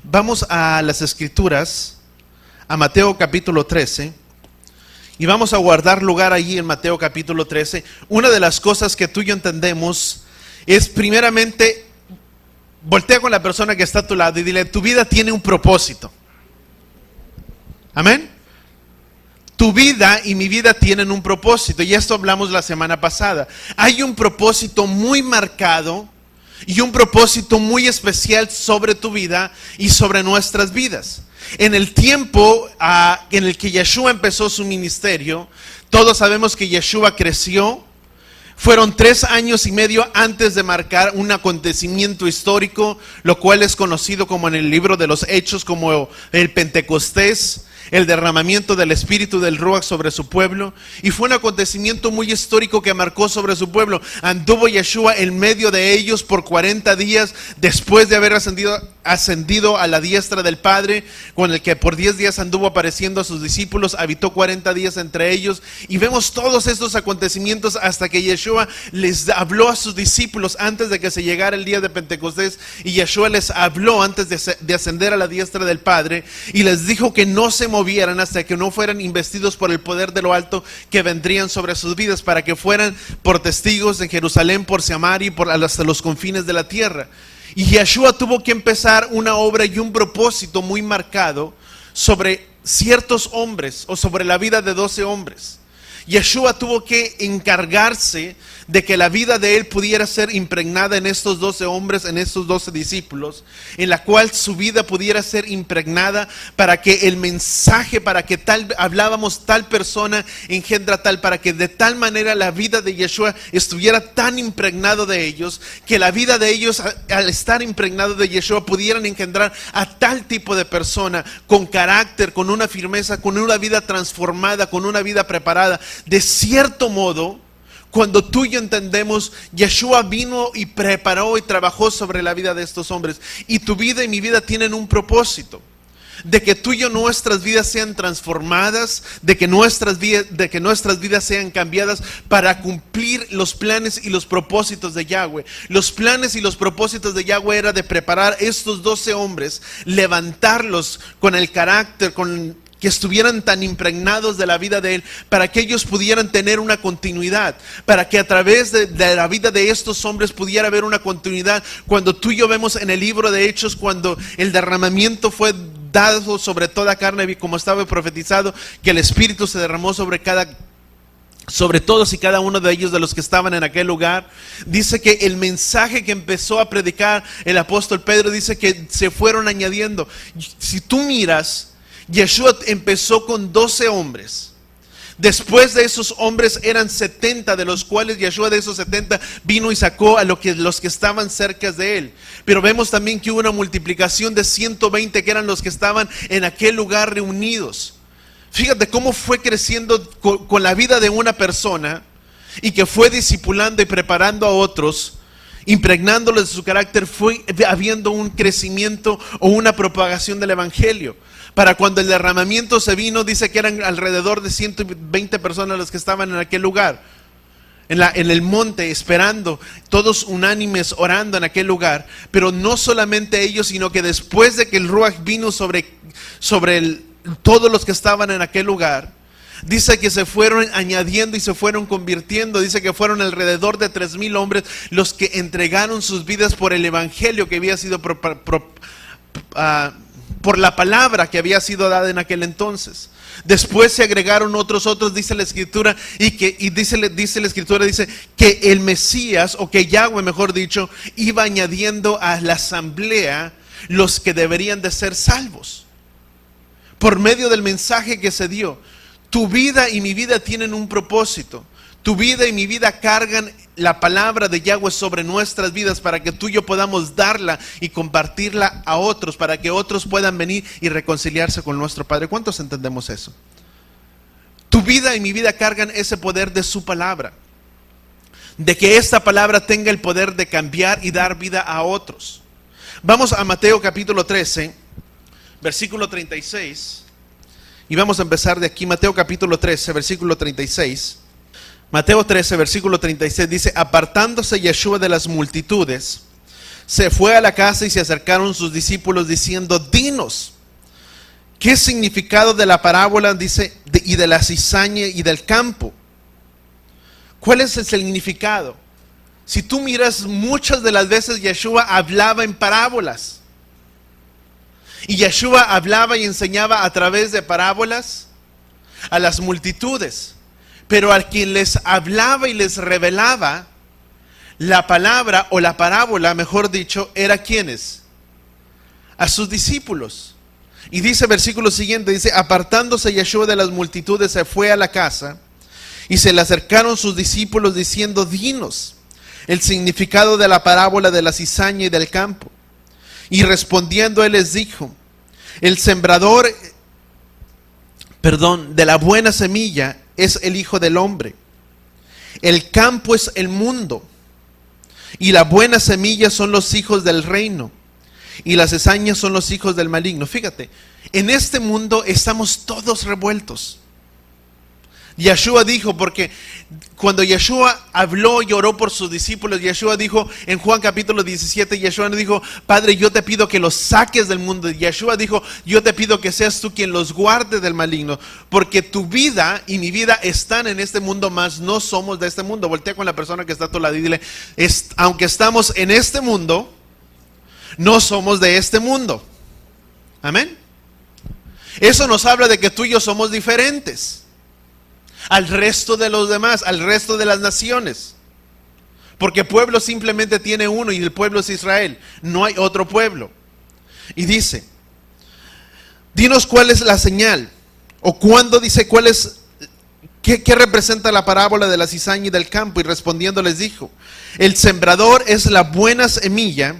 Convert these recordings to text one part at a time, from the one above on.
Vamos a las Escrituras, a Mateo capítulo 13, y vamos a guardar lugar allí en Mateo capítulo 13. Una de las cosas que tú y yo entendemos es, primeramente, voltea con la persona que está a tu lado y dile: tu vida tiene un propósito. Amén. Tu vida y mi vida tienen un propósito, y esto hablamos la semana pasada. Hay un propósito muy marcado y un propósito muy especial sobre tu vida y sobre nuestras vidas. En el tiempo en el que Yeshua empezó su ministerio, todos sabemos que Yeshua creció. Fueron 3 años y medio antes de marcar un acontecimiento histórico, lo cual es conocido como en el libro de los Hechos como el Pentecostés, el derramamiento del Espíritu del Ruach sobre su pueblo. Y fue un acontecimiento muy histórico que marcó sobre su pueblo. Anduvo Yeshua en medio de ellos por 40 días después de haber ascendido a la diestra del Padre, con el que por 10 días anduvo apareciendo a sus discípulos. Habitó 40 días entre ellos, y vemos todos estos acontecimientos hasta que Yeshua les habló a sus discípulos antes de que se llegara el día de Pentecostés. Y Yeshua les habló antes de ascender a la diestra del Padre, y les dijo que no se movieran hasta que no fueran investidos por el poder de lo alto que vendrían sobre sus vidas, para que fueran por testigos en Jerusalén, por Samaria y hasta los confines de la tierra. Y Yeshua tuvo que empezar una obra y un propósito muy marcado sobre ciertos hombres, o sobre la vida de 12 hombres. Yeshua tuvo que encargarse de que la vida de él pudiera ser impregnada en estos 12 hombres, en estos 12 discípulos, en la cual su vida pudiera ser impregnada para que el mensaje, para que hablábamos tal persona engendra tal, para que de tal manera la vida de Yeshua estuviera tan impregnado de ellos, que la vida de ellos, al estar impregnado de Yeshua, pudieran engendrar a tal tipo de persona, con carácter, con una firmeza, con una vida transformada, con una vida preparada. De cierto modo, cuando tú y yo entendemos, Yeshua vino y preparó y trabajó sobre la vida de estos hombres. Y tu vida y mi vida tienen un propósito: de que tú y yo, nuestras vidas sean transformadas, de que nuestras vidas sean cambiadas para cumplir los planes y los propósitos de Yahweh. Los planes y los propósitos de Yahweh era de preparar estos 12 hombres, levantarlos con el carácter, que estuvieran tan impregnados de la vida de él, para que ellos pudieran tener una continuidad, para que a través de la vida de estos hombres pudiera haber una continuidad. Cuando tú y yo vemos en el libro de Hechos, cuando el derramamiento fue dado sobre toda carne, como estaba profetizado, que el Espíritu se derramó sobre todos y cada uno de ellos, de los que estaban en aquel lugar, dice que el mensaje que empezó a predicar el apóstol Pedro, dice que se fueron añadiendo. Si tú miras, Yeshua empezó con 12 hombres. Después de esos hombres eran 70, de los cuales Yeshua, de esos 70, vino y sacó a los que estaban cerca de él. Pero vemos también que hubo una multiplicación de 120, que eran los que estaban en aquel lugar reunidos. Fíjate cómo fue creciendo con la vida de una persona, y que fue discipulando y preparando a otros, impregnándoles de su carácter. Fue habiendo un crecimiento o una propagación del evangelio. Para cuando el derramamiento se vino, dice que eran alrededor de 120 personas las que estaban en aquel lugar, en el monte, esperando, todos unánimes, orando en aquel lugar. Pero no solamente ellos, sino que después de que el Ruach vino sobre todos los que estaban en aquel lugar, dice que se fueron añadiendo y se fueron convirtiendo. Dice que fueron alrededor de 3,000 hombres los que entregaron sus vidas por el evangelio que había sido por la palabra que había sido dada en aquel entonces. Después se agregaron otros, dice la Escritura, dice la Escritura que el Mesías, o que Yahweh, mejor dicho, iba añadiendo a la asamblea los que deberían de ser salvos por medio del mensaje que se dio. Tu vida y mi vida tienen un propósito. Tu vida y mi vida cargan la palabra de Yahweh sobre nuestras vidas, para que tú y yo podamos darla y compartirla a otros, para que otros puedan venir y reconciliarse con nuestro Padre. ¿Cuántos entendemos eso? Tu vida y mi vida cargan ese poder de su palabra, de que esta palabra tenga el poder de cambiar y dar vida a otros. Vamos a Mateo capítulo 13, versículo 36, y vamos a empezar de aquí. Mateo capítulo 13, versículo 36. Mateo 13, versículo 36 dice: apartándose Yeshua de las multitudes, se fue a la casa y se acercaron sus discípulos diciendo, dinos, ¿qué significado de la parábola dice y de la cizaña y del campo? ¿Cuál es el significado? Si tú miras, muchas de las veces Yeshua hablaba en parábolas. Y Yeshua hablaba y enseñaba a través de parábolas a las multitudes. Pero al quien les hablaba y les revelaba la palabra o la parábola, mejor dicho, ¿era quiénes? A sus discípulos. Y dice versículo siguiente, dice, apartándose Yeshua de las multitudes, se fue a la casa y se le acercaron sus discípulos diciendo, dinos el significado de la parábola de la cizaña y del campo. Y respondiendo él les dijo, el sembrador, de la buena semilla es el Hijo del Hombre. El campo es el mundo. Y la buena semilla son los hijos del reino. Y las cizañas son los hijos del maligno. Fíjate, en este mundo estamos todos revueltos. Yeshua dijo, porque cuando Yeshua habló y oró por sus discípulos, Yeshua dijo en Juan capítulo 17, Yeshua dijo, Padre, yo te pido que los saques del mundo. Yeshua dijo, yo te pido que seas tú quien los guarde del maligno, porque tu vida y mi vida están en este mundo, mas no somos de este mundo. Voltea con la persona que está a tu lado y dile, aunque estamos en este mundo, no somos de este mundo. Amén. Eso nos habla de que tú y yo somos diferentes al resto de los demás, al resto de las naciones. Porque pueblo simplemente tiene uno y el pueblo es Israel. No hay otro pueblo. Y dice, dinos cuál es la señal. O cuándo, dice, cuál es, qué representa la parábola de la cizaña y del campo. Y respondiendo les dijo, el sembrador es la buena semilla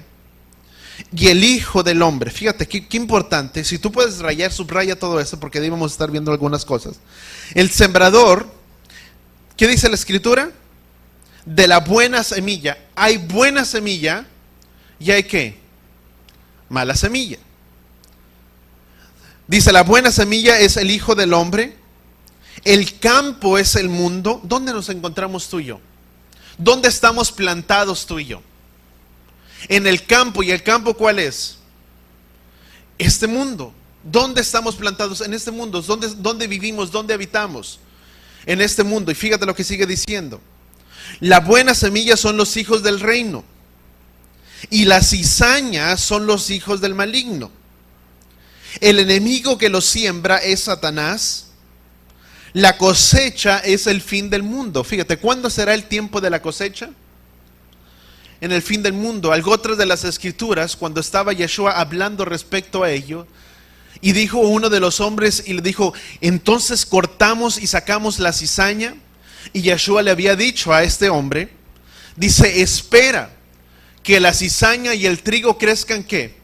y el Hijo del Hombre. Fíjate, qué importante. Si tú puedes rayar, subraya todo eso, porque debemos estar viendo algunas cosas. El sembrador, ¿qué dice la Escritura? De la buena semilla. Hay buena semilla y hay ¿qué? Mala semilla. Dice, la buena semilla es el Hijo del Hombre. El campo es el mundo. ¿Dónde nos encontramos tú y yo? ¿Dónde estamos plantados tú y yo? En el campo. ¿Y el campo cuál es? Este mundo. ¿Dónde estamos plantados? En este mundo. ¿Dónde vivimos? ¿Dónde habitamos? En este mundo. Y fíjate lo que sigue diciendo. La buena semilla son los hijos del reino. Y la cizaña son los hijos del maligno. El enemigo que los siembra es Satanás. La cosecha es el fin del mundo. Fíjate, ¿cuándo será el tiempo de la cosecha? En el fin del mundo. Algo otras de las escrituras, cuando estaba Yeshua hablando respecto a ello, y dijo uno de los hombres, y le dijo, entonces cortamos y sacamos la cizaña. Y Yeshua le había dicho a este hombre, dice, espera que la cizaña y el trigo crezcan, ¿qué?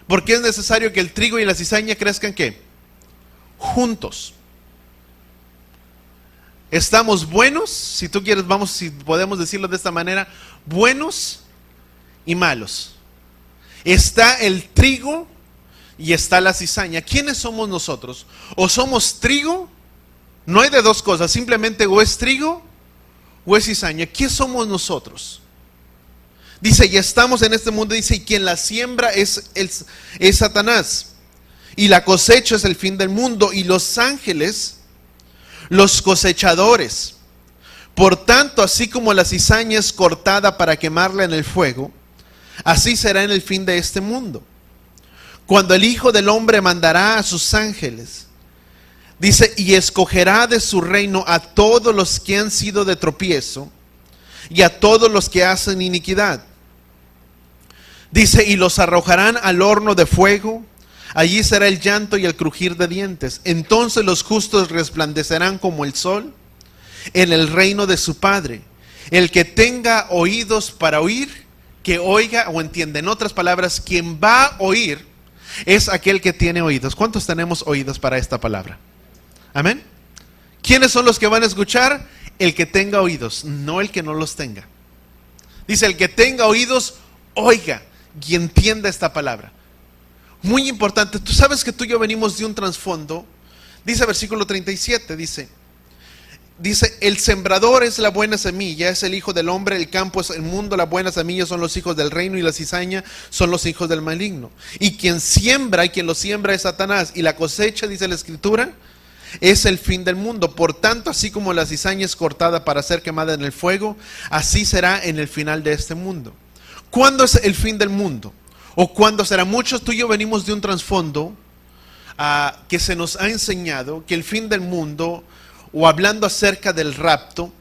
Porque es necesario que el trigo y la cizaña crezcan, ¿qué? Juntos. Estamos buenos, si tú quieres, vamos, si podemos decirlo de esta manera, buenos y malos. Está el trigo y está la cizaña. ¿Quiénes somos nosotros? O somos trigo, no hay de dos cosas, simplemente o es trigo o es cizaña. ¿Qué somos nosotros? Dice, y estamos en este mundo, dice, y quien la siembra es Satanás. Y la cosecha es el fin del mundo, y los ángeles, los cosechadores. Por tanto, así como la cizaña es cortada para quemarla en el fuego, así será en el fin de este mundo. Cuando el Hijo del Hombre mandará a sus ángeles, dice, y escogerá de su reino a todos los que han sido de tropiezo y a todos los que hacen iniquidad. Dice, y los arrojarán al horno de fuego. Allí será el llanto y el crujir de dientes. Entonces los justos resplandecerán como el sol en el reino de su Padre. El que tenga oídos para oír, que oiga o entienda. En otras palabras, quien va a oír es aquel que tiene oídos. ¿Cuántos tenemos oídos para esta palabra? Amén. ¿Quiénes son los que van a escuchar? El que tenga oídos, no el que no los tenga. Dice, el que tenga oídos, oiga y entienda esta palabra. Muy importante. Tú sabes que tú y yo venimos de un trasfondo. Dice versículo 37, dice, dice, el sembrador es la buena semilla, es el Hijo del Hombre, el campo es el mundo, la buena semilla son los hijos del reino y la cizaña son los hijos del maligno. Y quien siembra y quien lo siembra es Satanás. Y la cosecha, dice la Escritura, es el fin del mundo. Por tanto, así como la cizaña es cortada para ser quemada en el fuego, así será en el final de este mundo. ¿Cuándo es el fin del mundo? ¿O cuándo será? Muchos, tú y yo venimos de un trasfondo que se nos ha enseñado que el fin del mundo, o hablando acerca del rapto,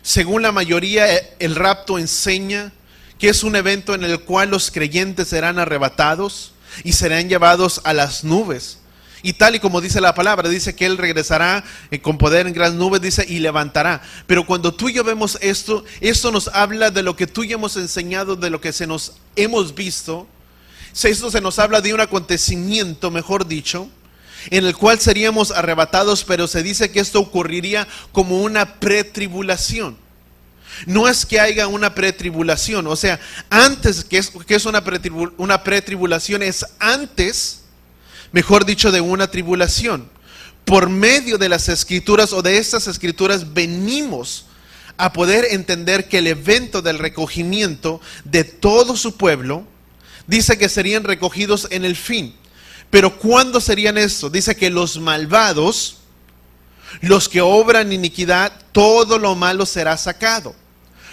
según la mayoría, el rapto enseña que es un evento en el cual los creyentes serán arrebatados y serán llevados a las nubes. Y tal y como dice la palabra, dice que Él regresará con poder en gran nubes, dice, y levantará. Pero cuando tú y yo vemos esto nos habla de lo que tú y yo hemos enseñado, de lo que hemos visto. Esto se nos habla de un acontecimiento, mejor dicho, en el cual seríamos arrebatados, pero se dice que esto ocurriría como una pretribulación. No es que haya una pretribulación, o sea, antes, que es una pretribulación, es antes, mejor dicho, de una tribulación. Por medio de las Escrituras o de estas Escrituras venimos a poder entender que el evento del recogimiento de todo su pueblo, dice que serían recogidos en el fin. Pero ¿cuándo serían esto? Dice que los malvados, los que obran iniquidad, todo lo malo será sacado.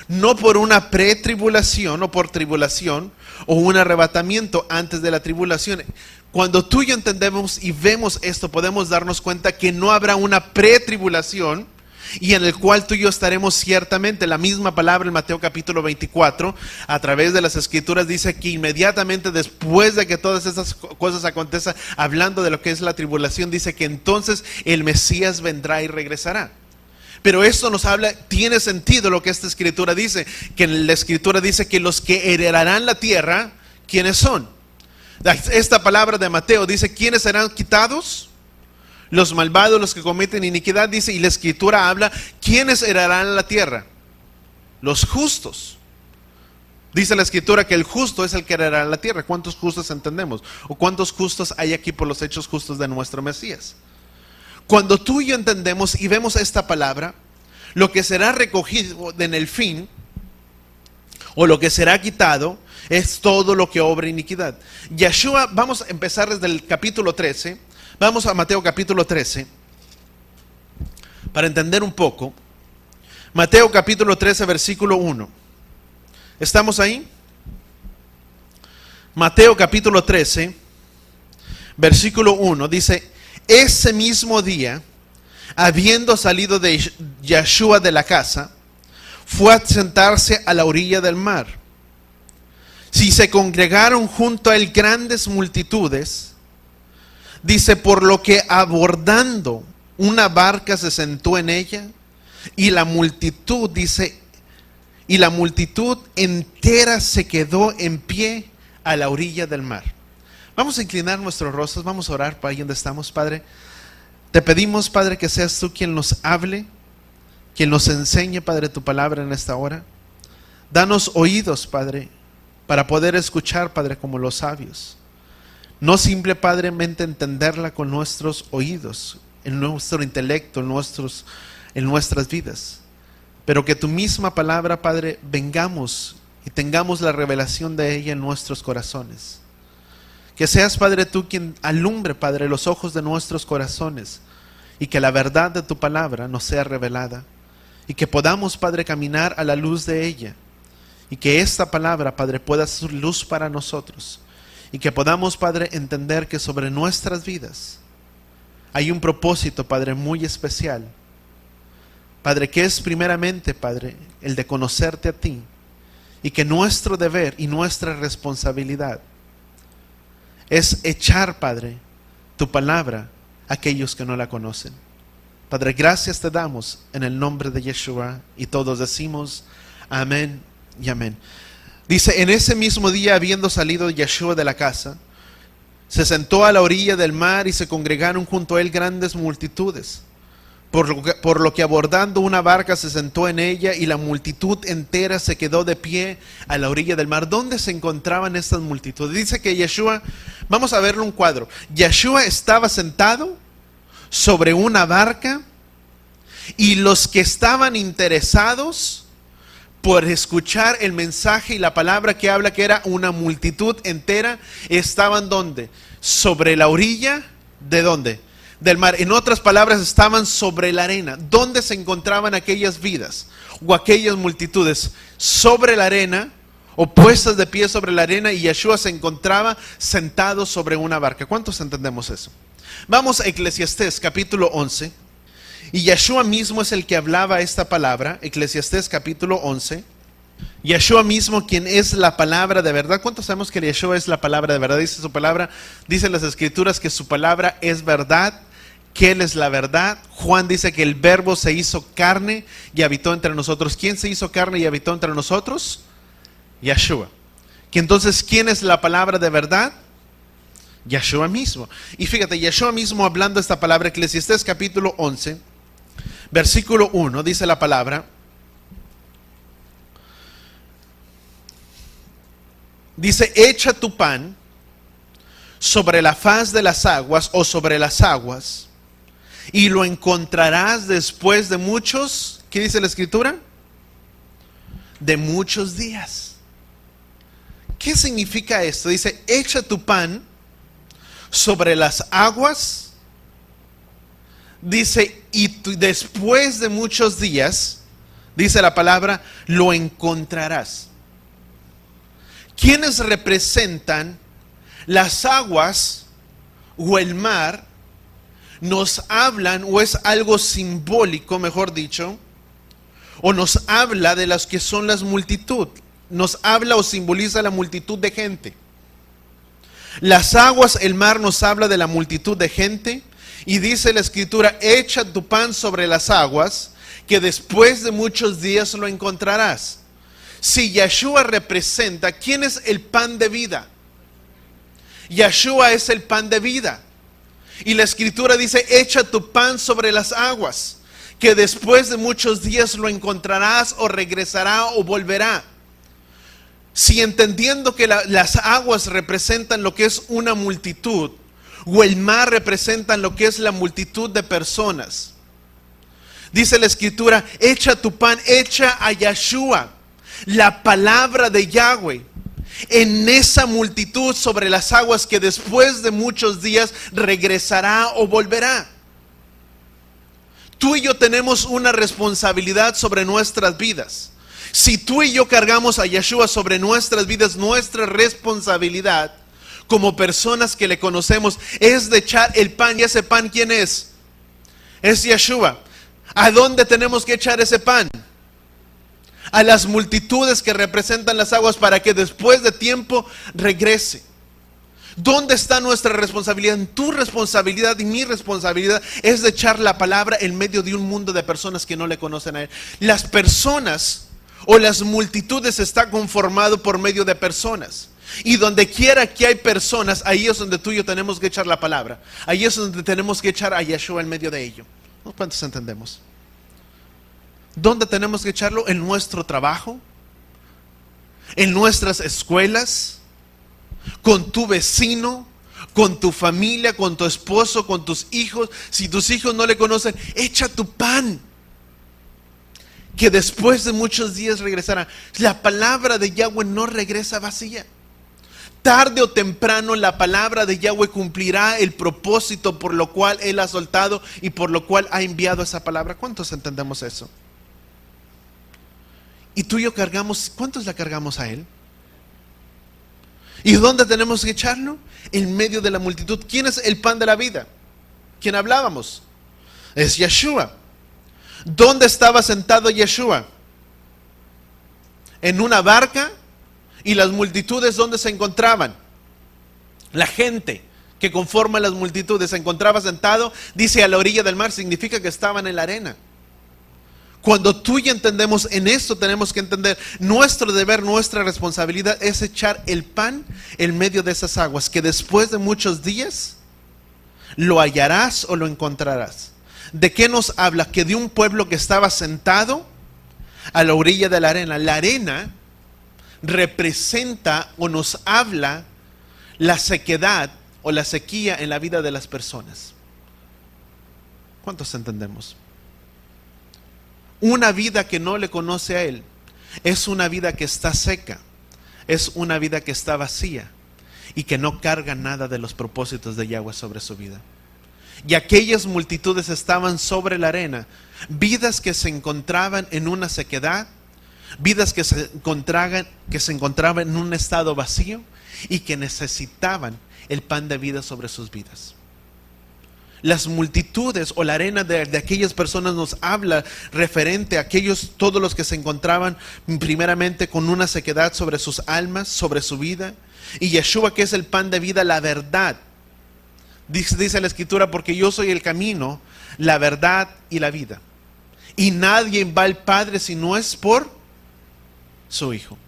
No por una pretribulación o por tribulación o un arrebatamiento antes de la tribulación. Cuando tú y yo entendemos y vemos esto, podemos darnos cuenta que no habrá una pretribulación y en el cual tú y yo estaremos ciertamente. La misma palabra en Mateo capítulo 24, a través de las Escrituras, dice que inmediatamente después de que todas estas cosas acontezcan, hablando de lo que es la tribulación, dice que entonces el Mesías vendrá y regresará. Pero esto nos habla, tiene sentido lo que esta Escritura dice, que en la Escritura dice que los que heredarán la tierra, ¿quiénes son? Esta palabra de Mateo dice, ¿quiénes serán quitados? Los malvados, los que cometen iniquidad, dice, y la Escritura habla, ¿quiénes heredarán la tierra? Los justos. Dice la Escritura que el justo es el que heredará la tierra. ¿Cuántos justos entendemos? ¿O cuántos justos hay aquí por los hechos justos de nuestro Mesías? Cuando tú y yo entendemos y vemos esta palabra, lo que será recogido en el fin, o lo que será quitado, es todo lo que obra iniquidad. Yeshua, vamos a empezar desde el capítulo 13, vamos a Mateo capítulo 13, para entender un poco. Mateo capítulo 13, versículo 1. ¿Estamos ahí? Mateo capítulo 13, versículo 1, dice, ese mismo día, habiendo salido de Yeshua de la casa, fue a sentarse a la orilla del mar. Si se congregaron junto a él grandes multitudes, dice, por lo que abordando una barca se sentó en ella, y la multitud, dice, y la multitud entera se quedó en pie a la orilla del mar. Vamos a inclinar nuestros rostros, vamos a orar para ahí donde estamos, Padre. Te pedimos, Padre, que seas tú quien nos hable, quien nos enseñe, Padre, tu palabra en esta hora. Danos oídos, Padre, para poder escuchar, Padre, como los sabios. No simple, Padremente entenderla con nuestros oídos, en nuestro intelecto, en nuestras vidas. Pero que tu misma palabra, Padre, vengamos y tengamos la revelación de ella en nuestros corazones. Que seas, Padre, tú quien alumbre, Padre, los ojos de nuestros corazones y que la verdad de tu palabra nos sea revelada y que podamos, Padre, caminar a la luz de ella y que esta palabra, Padre, pueda ser luz para nosotros y que podamos, Padre, entender que sobre nuestras vidas hay un propósito, Padre, muy especial. Padre, que es primeramente, Padre, el de conocerte a ti y que nuestro deber y nuestra responsabilidad es echar, Padre, tu palabra a aquellos que no la conocen. Padre, gracias te damos en el nombre de Yeshua y todos decimos amén y amén. Dice, en ese mismo día, habiendo salido Yeshua de la casa, se sentó a la orilla del mar y se congregaron junto a él grandes multitudes. Por lo que abordando una barca se sentó en ella y la multitud entera se quedó de pie a la orilla del mar. ¿Dónde se encontraban estas multitudes? Dice que Yeshua, vamos a verlo un cuadro. Yeshua estaba sentado sobre una barca Y los que estaban interesados por escuchar el mensaje y la palabra que habla, que era una multitud entera, estaban ¿dónde? Sobre la orilla, ¿de dónde? Del mar. En otras palabras, estaban sobre la arena. ¿Dónde se encontraban aquellas vidas o aquellas multitudes? Sobre la arena, o puestas de pie sobre la arena, y Yeshua se encontraba sentado sobre una barca. ¿Cuántos entendemos eso? Vamos a Eclesiastés capítulo 11. Y Yeshua mismo es el que hablaba esta palabra. Eclesiastés capítulo 11. Yeshua mismo, quien es la palabra de verdad. ¿Cuántos sabemos que Yeshua es la palabra de verdad? Dice su palabra, dice las escrituras que su palabra es verdad, que Él es la verdad. Juan dice que el verbo se hizo carne y habitó entre nosotros. ¿Quién se hizo carne y habitó entre nosotros? Yeshua. Que entonces, ¿quién es la palabra de verdad? Yeshua mismo. Y fíjate, Yeshua mismo hablando esta palabra, Eclesiastés capítulo 11, versículo 1, dice la palabra. Dice, echa tu pan sobre la faz de las aguas o sobre las aguas, y lo encontrarás después de muchos, ¿qué dice la escritura? De muchos días. ¿Qué significa esto? Dice, echa tu pan sobre las aguas, dice, y después de muchos días, dice la palabra, lo encontrarás. ¿Quiénes representan las aguas o el mar? Nos hablan, o es algo simbólico, mejor dicho, o nos habla de las que son las multitud. Nos habla o simboliza la multitud de gente. Las aguas, el mar nos habla de la multitud de gente. Y dice la escritura, echa tu pan sobre las aguas, que después de muchos días lo encontrarás. Si Yeshua representa, ¿quién es el pan de vida? Yeshua es el pan de vida. Y la escritura dice, echa tu pan sobre las aguas, que después de muchos días lo encontrarás, o regresará o volverá. Si entendiendo que las aguas representan lo que es una multitud, o el mar representan lo que es la multitud de personas, dice la escritura, echa tu pan, echa a Yeshua, la palabra de Yahweh, en esa multitud sobre las aguas, que después de muchos días regresará o volverá. Tú y yo tenemos una responsabilidad sobre nuestras vidas. Si tú y yo cargamos a Yeshua sobre nuestras vidas, nuestra responsabilidad como personas que le conocemos es de echar el pan. ¿Y ese pan quién es? Es Yeshua. ¿A dónde tenemos que echar ese pan? A las multitudes que representan las aguas, para que después de tiempo regrese. ¿Dónde está nuestra responsabilidad? Tu responsabilidad y mi responsabilidad es de echar la palabra en medio de un mundo de personas que no le conocen a Él. Las personas o las multitudes están conformadas por medio de personas. Y donde quiera que hay personas, ahí es donde tú y yo tenemos que echar la palabra. Ahí es donde tenemos que echar a Yeshua en medio de ello. ¿Cuántos entendemos? ¿Dónde tenemos que echarlo? En nuestro trabajo, en nuestras escuelas, con tu vecino, con tu familia, con tu esposo, con tus hijos. Si tus hijos no le conocen, echa tu pan, que después de muchos días regresará. La palabra de Yahweh no regresa vacía. Tarde o temprano la palabra de Yahweh cumplirá el propósito por lo cual Él ha soltado y por lo cual ha enviado esa palabra. ¿Cuántos entendemos eso? Y tú y yo cargamos, ¿cuántos la cargamos a Él? ¿Y dónde tenemos que echarlo? En medio de la multitud. ¿Quién es el pan de la vida? ¿Quién hablábamos? Es Yeshua. ¿Dónde estaba sentado Yeshua? En una barca. ¿Y las multitudes dónde se encontraban? La gente que conforma las multitudes se encontraba sentado, dice, a la orilla del mar, significa que estaban en la arena. Cuando tú y yo entendemos en esto, tenemos que entender nuestro deber, nuestra responsabilidad es echar el pan en medio de esas aguas, que después de muchos días lo hallarás o lo encontrarás. ¿De qué nos habla? Que de un pueblo que estaba sentado a la orilla de la arena. La arena representa o nos habla la sequedad o la sequía en la vida de las personas. ¿Cuántos entendemos? una vida que no le conoce a Él es una vida que está seca, es una vida que está vacía y que no carga nada de los propósitos de Yahweh sobre su vida. Y aquellas multitudes estaban sobre la arena, vidas que se encontraban en una sequedad, vidas que se encontraban en un estado vacío y que necesitaban el pan de vida sobre sus vidas. Las multitudes o la arena de aquellas personas nos habla referente a todos los que se encontraban primeramente con una sequedad sobre sus almas, sobre su vida. Y Yeshua, que es el pan de vida, la verdad. Dice la Escritura, porque yo soy el camino, la verdad y la vida. Y nadie va al Padre si no es por su Hijo.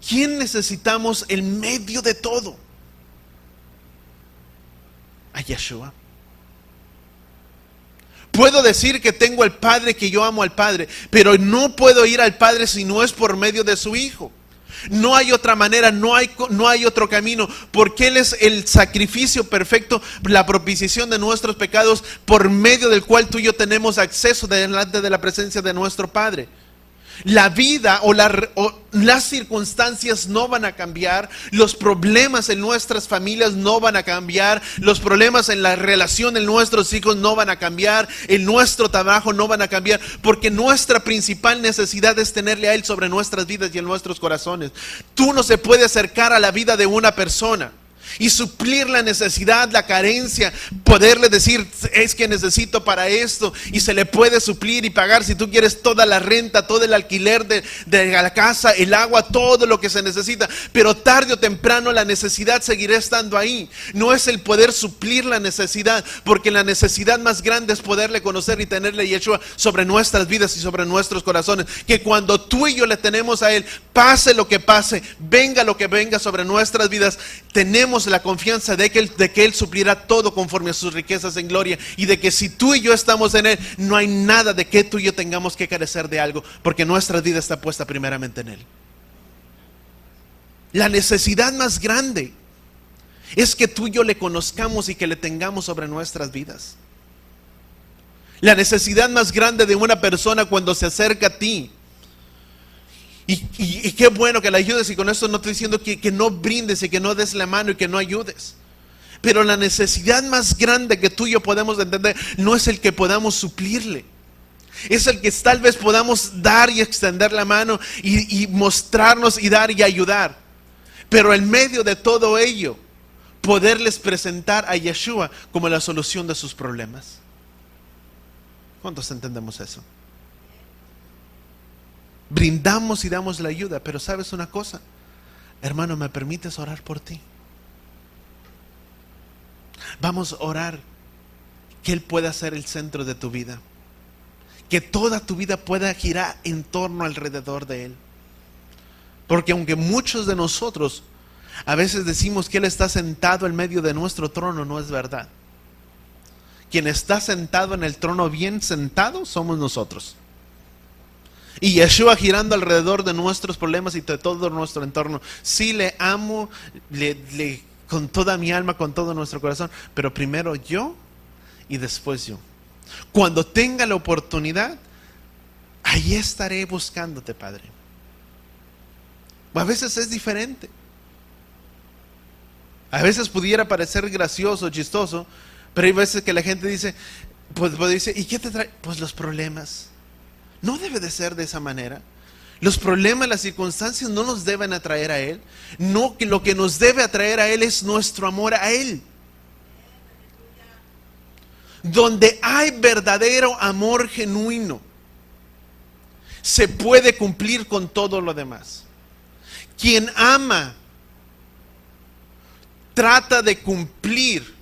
¿Quién necesitamos en medio de todo? A Yeshua. Puedo decir que tengo al Padre, que yo amo al Padre, pero no puedo ir al Padre si no es por medio de su Hijo. No hay otra manera, no hay otro camino, porque Él es el sacrificio perfecto, la propiciación de nuestros pecados, por medio del cual tú y yo tenemos acceso delante de la presencia de nuestro Padre. La vida o las circunstancias no van a cambiar, los problemas en nuestras familias no van a cambiar, los problemas en la relación de nuestros hijos no van a cambiar, en nuestro trabajo no van a cambiar, porque nuestra principal necesidad es tenerle a Él sobre nuestras vidas y en nuestros corazones. Tú no se puede acercar a la vida de una persona y suplir la necesidad, la carencia, poderle decir, es que necesito para esto, y se le puede suplir y pagar, si tú quieres, toda la renta, todo el alquiler de la casa, el agua, todo lo que se necesita, pero tarde o temprano la necesidad seguirá estando ahí. No es el poder suplir la necesidad, porque la necesidad más grande es poderle conocer y tenerle Yeshua sobre nuestras vidas y sobre nuestros corazones, que cuando tú y yo le tenemos a Él, pase lo que pase, venga lo que venga sobre nuestras vidas, tenemos la confianza de que Él suplirá todo conforme a sus riquezas en gloria, y de que si tú y yo estamos en Él, no hay nada de que tú y yo tengamos que carecer de algo, porque nuestra vida está puesta primeramente en Él. La necesidad más grande es que tú y yo le conozcamos y que le tengamos sobre nuestras vidas. La necesidad más grande de una persona cuando se acerca a ti, y qué bueno que la ayudes, y con esto no estoy diciendo que no brindes y que no des la mano y que no ayudes, pero la necesidad más grande que tú y yo podemos entender no es el que podamos suplirle, es el que tal vez podamos dar y extender la mano y mostrarnos y dar y ayudar, pero en medio de todo ello poderles presentar a Yeshua como la solución de sus problemas. ¿Cuántos entendemos eso? Brindamos y damos la ayuda, pero ¿sabes una cosa? Hermano, ¿me permites orar por ti? Vamos a orar que Él pueda ser el centro de tu vida, que toda tu vida pueda girar en torno alrededor de Él. Porque aunque muchos de nosotros a veces decimos que Él está sentado en medio de nuestro trono, no es verdad. Quien está sentado en el trono, bien sentado, somos nosotros. Y Yeshua girando alrededor de nuestros problemas y de todo nuestro entorno. Sí, le amo con toda mi alma, con todo nuestro corazón, pero primero yo y después yo. Cuando tenga la oportunidad, ahí estaré buscándote, Padre. A veces es diferente. A veces pudiera parecer gracioso, chistoso, pero hay veces que la gente dice, pues dice, ¿y qué te trae? Pues los problemas. No debe de ser de esa manera. Los problemas, las circunstancias no nos deben atraer a Él. No, que lo que nos debe atraer a Él es nuestro amor a Él. Donde hay verdadero amor genuino, se puede cumplir con todo lo demás. Quien ama trata de cumplir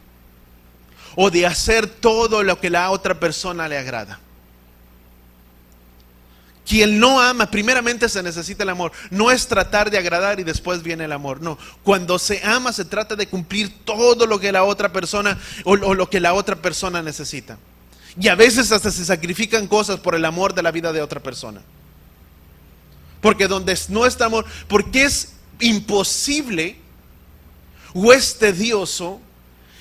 o de hacer todo lo que la otra persona le agrada. Quien no ama, primeramente se necesita el amor. No es tratar de agradar y después viene el amor. No, cuando se ama se trata de cumplir todo lo que la otra persona o lo que la otra persona necesita. Y a veces hasta se sacrifican cosas por el amor de la vida de otra persona. Porque donde no está amor, porque es imposible o es tedioso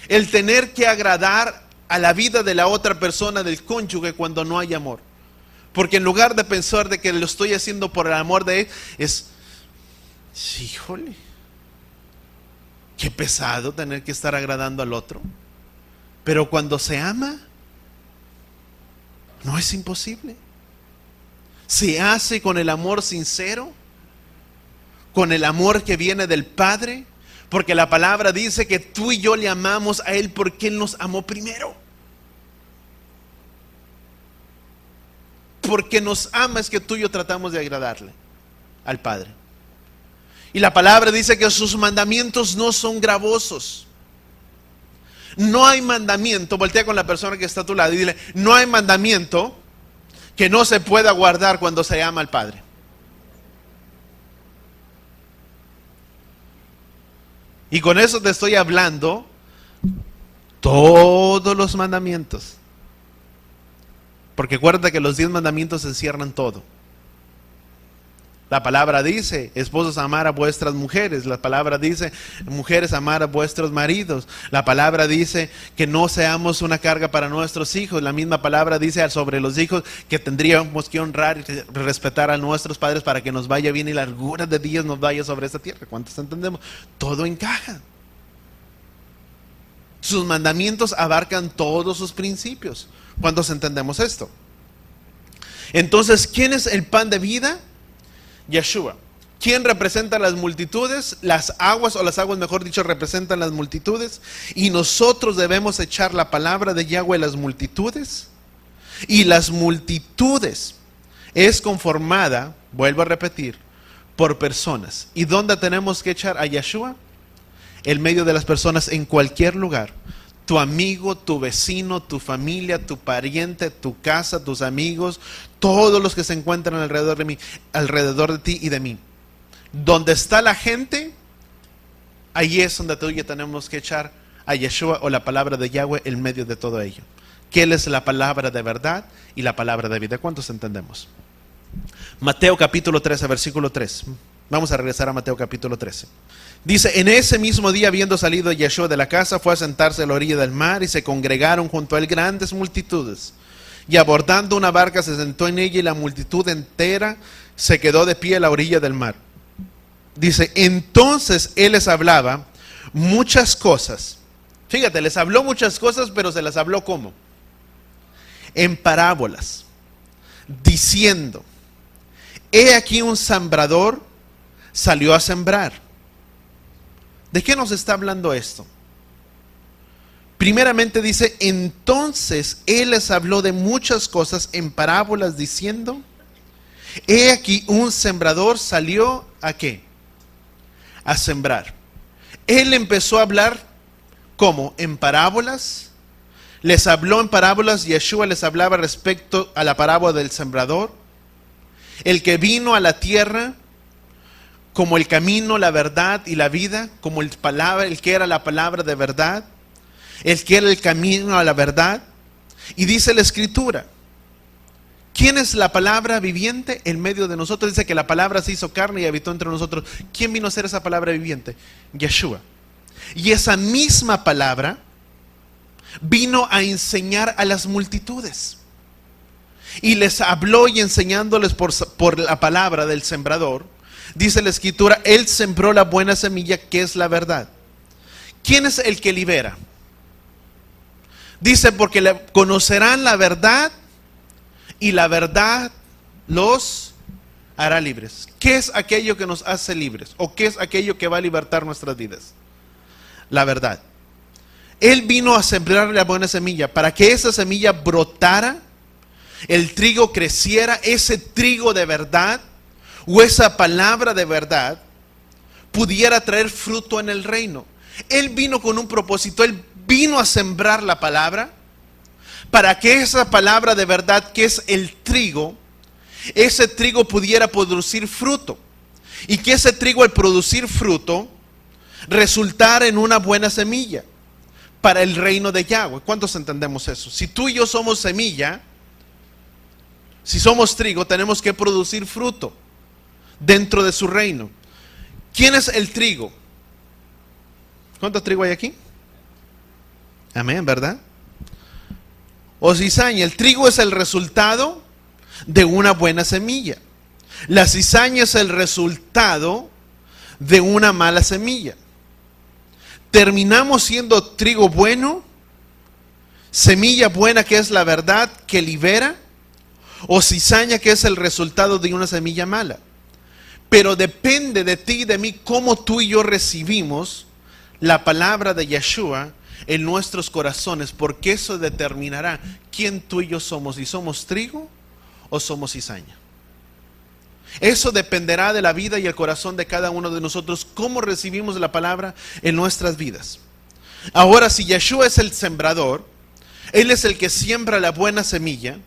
el tener que agradar a la vida de la otra persona, del cónyuge, cuando no hay amor. Porque en lugar de pensar de que lo estoy haciendo por el amor de Él, híjole, qué pesado tener que estar agradando al otro. Pero cuando se ama, no es imposible. Se hace con el amor sincero, con el amor que viene del Padre, porque la palabra dice que tú y yo le amamos a Él porque Él nos amó primero. Porque nos ama es que tú y yo tratamos de agradarle al Padre. Y la palabra dice que sus mandamientos no son gravosos. No hay mandamiento, voltea con la persona que está a tu lado y dile, no hay mandamiento que no se pueda guardar cuando se ama al Padre. Y con eso te estoy hablando todos los mandamientos. Porque acuérdate que los 10 mandamientos encierran todo. La palabra dice, esposos, amar a vuestras mujeres. La palabra dice, mujeres, amar a vuestros maridos. La palabra dice que no seamos una carga para nuestros hijos. La misma palabra dice sobre los hijos que tendríamos que honrar y respetar a nuestros padres para que nos vaya bien y largura de días nos vaya sobre esta tierra. ¿Cuántos entendemos? Todo encaja. Sus mandamientos abarcan todos sus principios. ¿Cuántos entendemos esto? Entonces, ¿quién es el pan de vida? Yeshua. ¿Quién representa las multitudes? Las aguas, o las aguas mejor dicho, representan las multitudes. Y nosotros debemos echar la palabra de Yahweh a las multitudes. Y las multitudes es conformada, vuelvo a repetir, por personas. ¿Y dónde tenemos que echar a Yeshua? En medio de las personas, en cualquier lugar. Tu amigo, tu vecino, tu familia, tu pariente, tu casa, tus amigos, todos los que se encuentran alrededor de mí, alrededor de ti y de mí. Donde está la gente, ahí es donde tú y yo tenemos que echar a Yeshua o la palabra de Yahweh en medio de todo ello. Que Él es la palabra de verdad y la palabra de vida. ¿Cuántos entendemos? Mateo capítulo 13, versículo 3. Vamos a regresar a Mateo capítulo 13. Dice, en ese mismo día, habiendo salido Yeshua de la casa, fue a sentarse a la orilla del mar y se congregaron junto a él grandes multitudes. Y abordando una barca se sentó en ella y la multitud entera se quedó de pie a la orilla del mar. Dice, entonces él les hablaba muchas cosas. Fíjate, les habló muchas cosas, pero se las habló ¿cómo? En parábolas, diciendo, he aquí un sembrador salió a sembrar. ¿De qué nos está hablando esto? Primeramente dice, entonces él les habló de muchas cosas en parábolas diciendo, he aquí un sembrador salió ¿a qué? A sembrar. Él empezó a hablar ¿cómo? En parábolas. Les habló en parábolas, Yeshua les hablaba respecto a la parábola del sembrador. El que vino a la tierra como el camino, la verdad y la vida, como el que era la palabra de verdad, el que era el camino a la verdad. Y dice la Escritura, ¿quién es la palabra viviente en medio de nosotros? Dice que la palabra se hizo carne y habitó entre nosotros. ¿Quién vino a ser esa palabra viviente? Yeshua. Y esa misma palabra vino a enseñar a las multitudes. Y les habló y enseñándoles por la palabra del sembrador. Dice la Escritura, él sembró la buena semilla que es la verdad. ¿Quién es el que libera? Dice, porque conocerán la verdad y la verdad los hará libres. ¿Qué es aquello que nos hace libres? ¿O qué es aquello que va a libertar nuestras vidas? La verdad. Él vino a sembrar la buena semilla para que esa semilla brotara, el trigo creciera, ese trigo de verdad o esa palabra de verdad pudiera traer fruto en el reino. Él vino con un propósito, él vino a sembrar la palabra para que esa palabra de verdad que es el trigo, ese trigo pudiera producir fruto y que ese trigo al producir fruto resultara en una buena semilla para el reino de Yahweh. ¿Cuántos entendemos eso? Si tú y yo somos semilla, si somos trigo, tenemos que producir fruto dentro de su reino. ¿Quién es el trigo? ¿Cuánto trigo hay aquí? Amén, ¿verdad? O cizaña, el trigo es el resultado de una buena semilla. La cizaña es el resultado de una mala semilla. Terminamos siendo trigo bueno, semilla buena que es la verdad que libera, o cizaña que es el resultado de una semilla mala. Pero depende de ti y de mí cómo tú y yo recibimos la palabra de Yeshua en nuestros corazones, porque eso determinará quién tú y yo somos, si somos trigo o somos cizaña. Eso dependerá de la vida y el corazón de cada uno de nosotros, cómo recibimos la palabra en nuestras vidas. Ahora, si Yeshua es el sembrador, Él es el que siembra la buena semilla,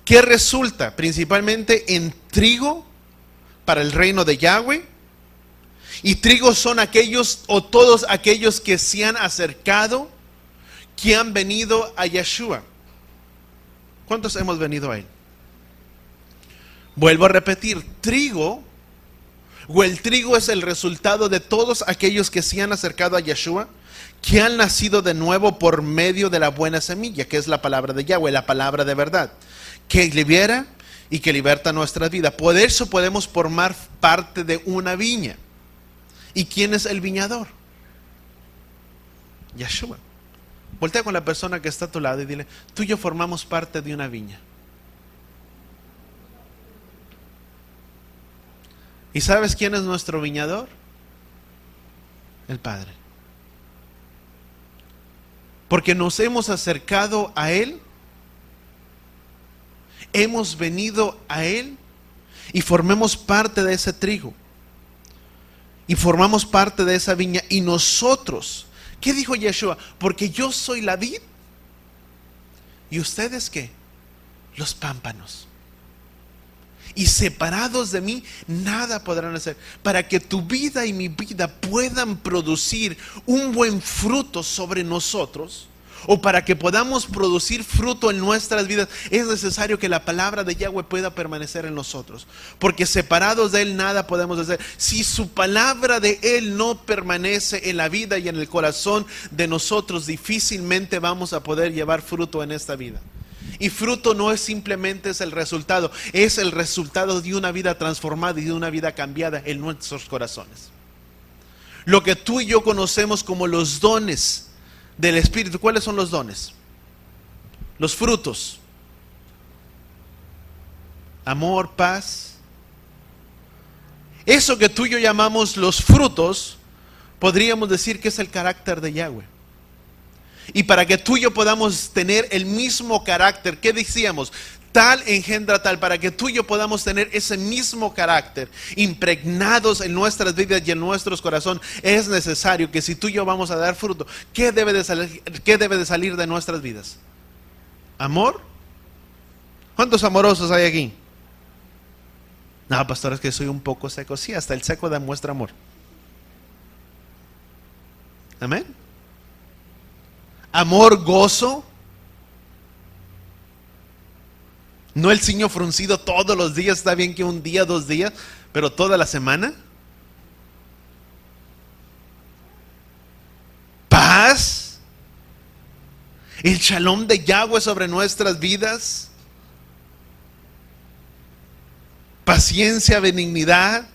¿qué resulta? Principalmente en trigo para el reino de Yahweh. Y trigo son aquellos o todos aquellos que se han acercado, que han venido a Yeshua. ¿Cuántos hemos venido a Él? Vuelvo a repetir, trigo, o el trigo es el resultado de todos aquellos que se han acercado a Yeshua, que han nacido de nuevo por medio de la buena semilla, que es la palabra de Yahweh, la palabra de verdad, que libera y que liberta nuestra vida. Por eso podemos formar parte de una viña. ¿Y quién es el viñador? Yeshua. Voltea con la persona que está a tu lado y dile, tú y yo formamos parte de una viña. ¿Y sabes quién es nuestro viñador? El Padre. Porque nos hemos acercado a Él, hemos venido a Él y formemos parte de ese trigo. Y formamos parte de esa viña. Y nosotros, ¿qué dijo Yeshua? Porque yo soy la vid. ¿Y ustedes qué? Los pámpanos. Y separados de mí, nada podrán hacer. Para que tu vida y mi vida puedan producir un buen fruto sobre nosotros, o para que podamos producir fruto en nuestras vidas, es necesario que la palabra de Yahweh pueda permanecer en nosotros. Porque separados de Él nada podemos hacer. Si su palabra de Él no permanece en la vida y en el corazón de nosotros, difícilmente vamos a poder llevar fruto en esta vida. Y fruto no es simplemente es el resultado de una vida transformada y de una vida cambiada en nuestros corazones. Lo que tú y yo conocemos como los dones del Espíritu. ¿Cuáles son los dones? Los frutos. Amor, paz. Eso que tú y yo llamamos los frutos, podríamos decir que es el carácter de Yahweh. Y para que tú y yo podamos tener el mismo carácter, ¿qué decíamos? Tal engendra tal, para que tú y yo podamos tener ese mismo carácter impregnados en nuestras vidas y en nuestros corazones, es necesario que si tú y yo vamos a dar fruto, ¿qué debe de salir de nuestras vidas? ¿Amor? ¿Cuántos amorosos hay aquí? No, pastor, es que soy un poco seco. Sí, hasta el seco demuestra amor. Amén. Amor, gozo. No el ceño fruncido todos los días. Está bien que un día, 2 días, pero toda la semana. Paz. El shalom de Yahweh sobre nuestras vidas. Paciencia, benignidad.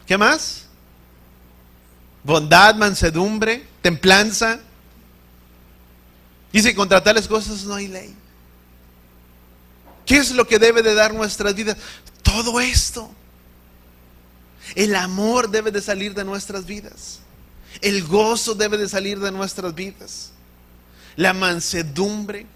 ¿Qué más? Bondad, mansedumbre, templanza. Dice, contra tales cosas no hay ley. ¿Qué es lo que debe de dar nuestras vidas? Todo esto. El amor debe de salir de nuestras vidas. El gozo debe de salir de nuestras vidas. La mansedumbre.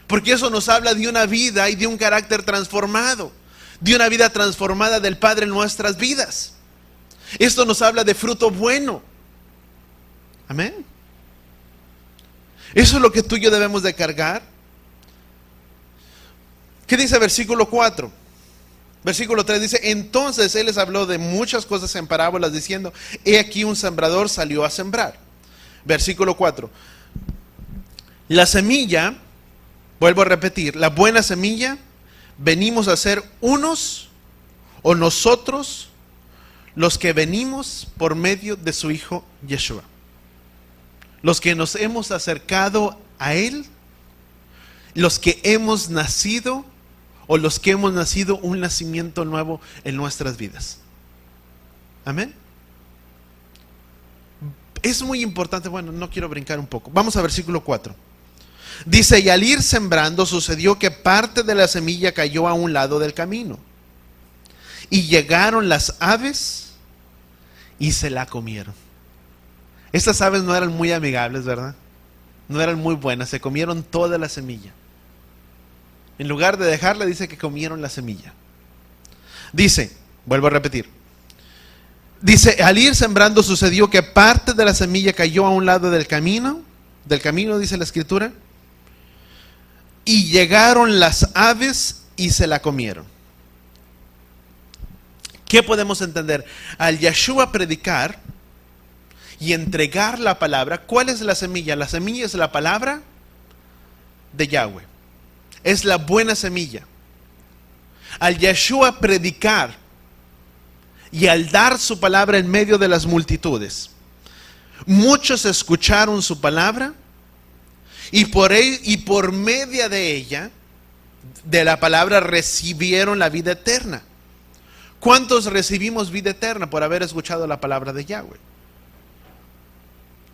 Porque eso nos habla de una vida y de un carácter transformado. De una vida transformada del Padre en nuestras vidas. Esto nos habla de fruto bueno. Amén. Eso es lo que tú y yo debemos de cargar. ¿Qué dice versículo 4? Versículo 3 dice, entonces Él les habló de muchas cosas en parábolas diciendo, he aquí un sembrador salió a sembrar. Versículo 4. La semilla, vuelvo a repetir, la buena semilla, venimos a ser unos o nosotros los que venimos por medio de su Hijo Yeshua. Los que nos hemos acercado a Él los que hemos nacido o los que hemos nacido un nacimiento nuevo en nuestras vidas. Amén. Es muy importante, bueno, no quiero brincar un poco. Vamos a versículo 4. Dice, y al ir sembrando sucedió que parte de la semilla cayó a un lado del camino. Y llegaron las aves y se la comieron. Estas aves no eran muy amigables, ¿verdad? No eran muy buenas, se comieron toda la semilla. En lugar de dejarla, dice que comieron la semilla. Dice, vuelvo a repetir. Dice, al ir sembrando sucedió que parte de la semilla cayó a un lado del camino, dice la escritura, y llegaron las aves y se la comieron. ¿Qué podemos entender? Al Yeshua predicar y entregar la palabra, ¿cuál es la semilla? La semilla es la palabra de Yahweh. Es la buena semilla. Al Yeshua predicar y al dar su palabra en medio de las multitudes, muchos escucharon su palabra y por medio de ella, de la palabra, recibieron la vida eterna. ¿Cuántos recibimos vida eterna por haber escuchado la palabra de Yahweh?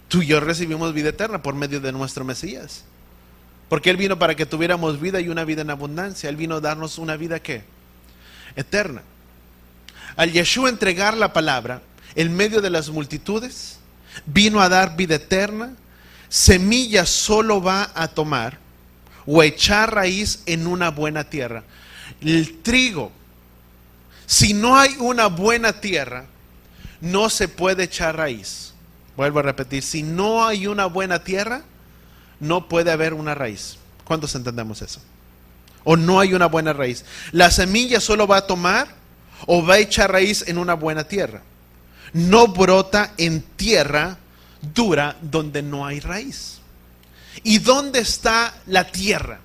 Tú y yo recibimos vida eterna por medio de nuestro Mesías. Porque Él vino para que tuviéramos vida y una vida en abundancia. Él vino a darnos una vida, ¿qué? Eterna. Al Yeshua entregar la palabra en medio de las multitudes, vino a dar vida eterna. Semilla solo va a tomar o echar raíz en una buena tierra. El trigo, si no hay una buena tierra, no se puede echar raíz. Vuelvo a repetir, si no hay una buena tierra, no puede haber una raíz. ¿Cuántos entendemos eso? O no hay una buena raíz. La semilla solo va a tomar o va a echar raíz en una buena tierra. No brota en tierra dura donde no hay raíz. ¿Y dónde está la tierra?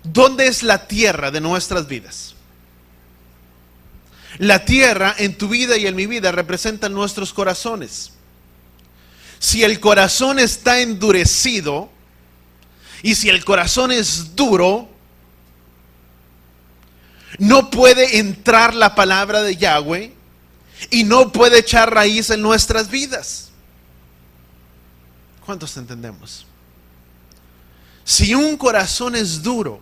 ¿Dónde es la tierra de nuestras vidas? La tierra en tu vida y en mi vida representan nuestros corazones. Si el corazón está endurecido y si el corazón es duro, no puede entrar la palabra de Yahweh y no puede echar raíz en nuestras vidas. ¿Cuántos entendemos? Si un corazón es duro,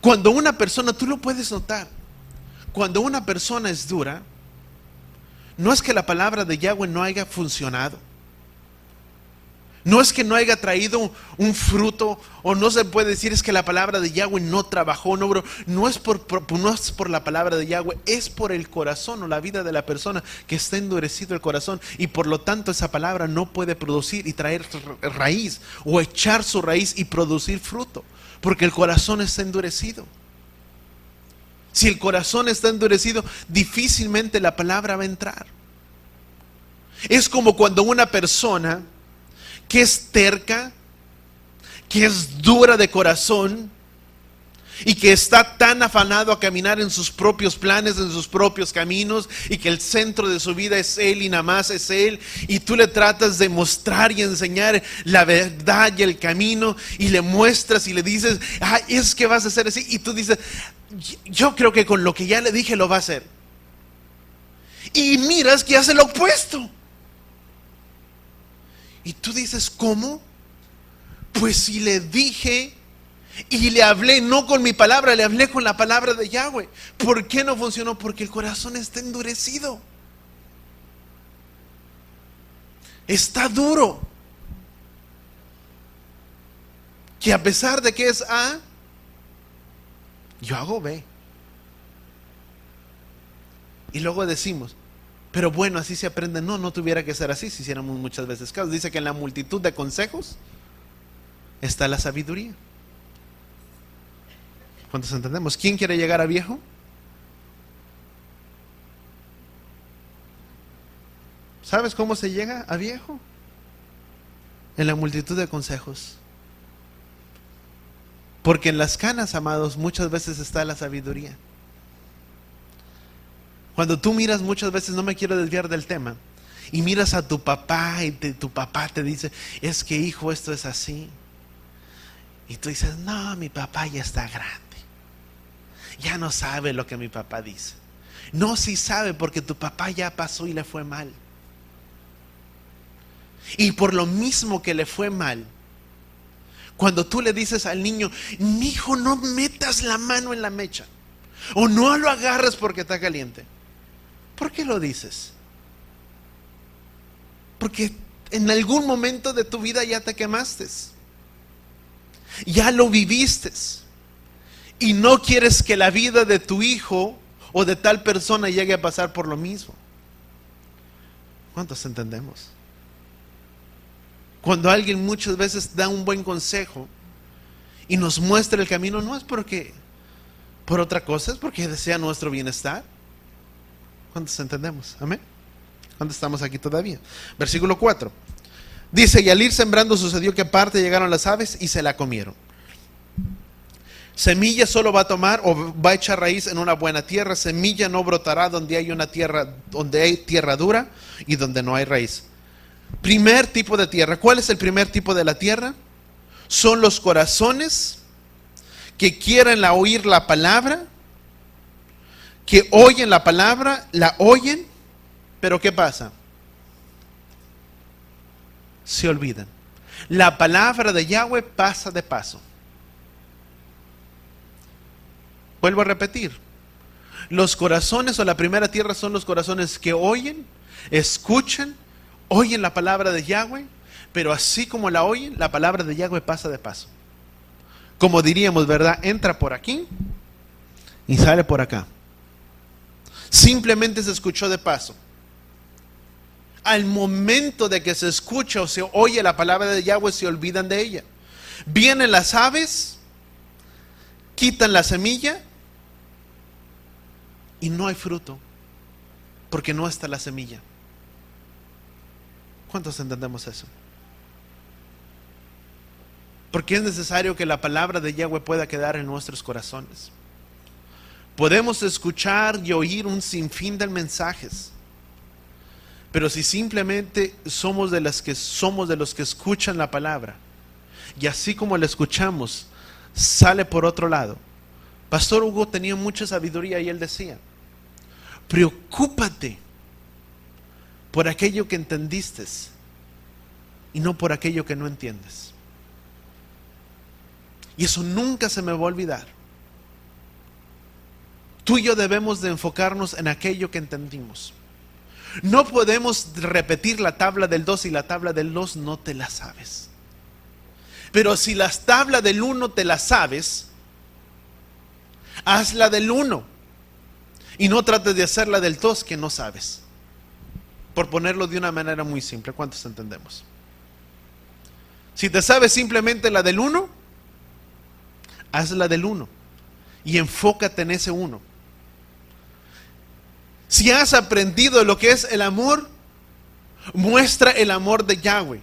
cuando una persona, tú lo puedes notar, cuando una persona es dura, no es que la palabra de Yahweh no haya funcionado. No es que no haya traído un fruto, o no se puede decir es que la palabra de Yahweh no trabajó, no es por la palabra de Yahweh, es por el corazón o la vida de la persona que está endurecido el corazón, y por lo tanto esa palabra no puede producir y traer raíz, o echar su raíz y producir fruto, porque el corazón está endurecido. Si el corazón está endurecido, difícilmente la palabra va a entrar. Es como cuando una persona que es terca, que es dura de corazón y que está tan afanado a caminar en sus propios planes, en sus propios caminos, y que el centro de su vida es Él y nada más es Él, y tú le tratas de mostrar y enseñar la verdad y el camino, y le muestras y le dices, es que vas a hacer así, y tú dices, yo creo que con lo que ya le dije lo va a hacer, y miras que hace lo opuesto. Y tú dices, ¿cómo? Pues si le dije y le hablé no con mi palabra, le hablé con la palabra de Yahweh. ¿Por qué no funcionó? Porque el corazón está endurecido. Está duro. Que a pesar de que es A, yo hago B. Y luego decimos, pero bueno, así se aprende. No tuviera que ser así si hiciéramos muchas veces caso. Dice que en la multitud de consejos está la sabiduría. ¿Cuántos entendemos? ¿Quién quiere llegar a viejo? ¿Sabes cómo se llega a viejo? En la multitud de consejos. Porque en las canas, amados, muchas veces está la sabiduría. Cuando tú miras muchas veces, no me quiero desviar del tema, y miras a tu papá y tu papá te dice, es que hijo, esto es así. Y tú dices, no, mi papá ya está grande. Ya no sabe lo que mi papá dice. No, sí sabe, porque tu papá ya pasó y le fue mal. Y por lo mismo que le fue mal, cuando tú le dices al niño, mi hijo, no metas la mano en la mecha, o no lo agarres porque está caliente. ¿Por qué lo dices? Porque en algún momento de tu vida ya te quemaste. Ya lo viviste. Y no quieres que la vida de tu hijo o de tal persona llegue a pasar por lo mismo. ¿Cuántos entendemos? Cuando alguien muchas veces da un buen consejo y nos muestra el camino, no es porque por otra cosa, es porque desea nuestro bienestar. ¿Cuántos entendemos? Amén. ¿Cuántos estamos aquí todavía? Versículo 4. Dice, y al ir sembrando sucedió que aparte llegaron las aves y se la comieron. Semilla solo va a tomar o va a echar raíz en una buena tierra. Semilla no brotará donde hay una tierra, donde hay tierra dura y donde no hay raíz. Primer tipo de tierra. ¿Cuál es el primer tipo de la tierra? Son los corazones que quieren oír la palabra, que oyen la palabra, la oyen, pero ¿qué pasa? Se olvidan. La palabra de Yahweh pasa de paso. Vuelvo a repetir. Los corazones o la primera tierra son los corazones que oyen, escuchan, oyen la palabra de Yahweh, pero así como la oyen, la palabra de Yahweh pasa de paso. Como diríamos, ¿verdad? Entra por aquí y sale por acá. Simplemente se escuchó de paso. Al momento de que se escucha o se oye la palabra de Yahweh, se olvidan de ella. Vienen las aves, quitan la semilla y no hay fruto, porque no está la semilla. ¿Cuántos entendemos eso? Porque es necesario que la palabra de Yahweh pueda quedar en nuestros corazones. Podemos escuchar y oír un sinfín de mensajes, pero si simplemente somos de los que escuchan la palabra, y así como la escuchamos, sale por otro lado. Pastor Hugo tenía mucha sabiduría y él decía, preocúpate por aquello que entendiste y no por aquello que no entiendes. Y eso nunca se me va a olvidar. Tú y yo debemos de enfocarnos en aquello que entendimos. No podemos repetir la tabla del 2 y la tabla del 2 no te la sabes. Pero si la tabla del 1 te la sabes, hazla del 1 y no trates de hacer la del 2 que no sabes. Por ponerlo de una manera muy simple, ¿cuántos entendemos? Si te sabes simplemente la del 1, hazla del 1 y enfócate en ese 1. Si has aprendido lo que es el amor, muestra el amor de Yahweh.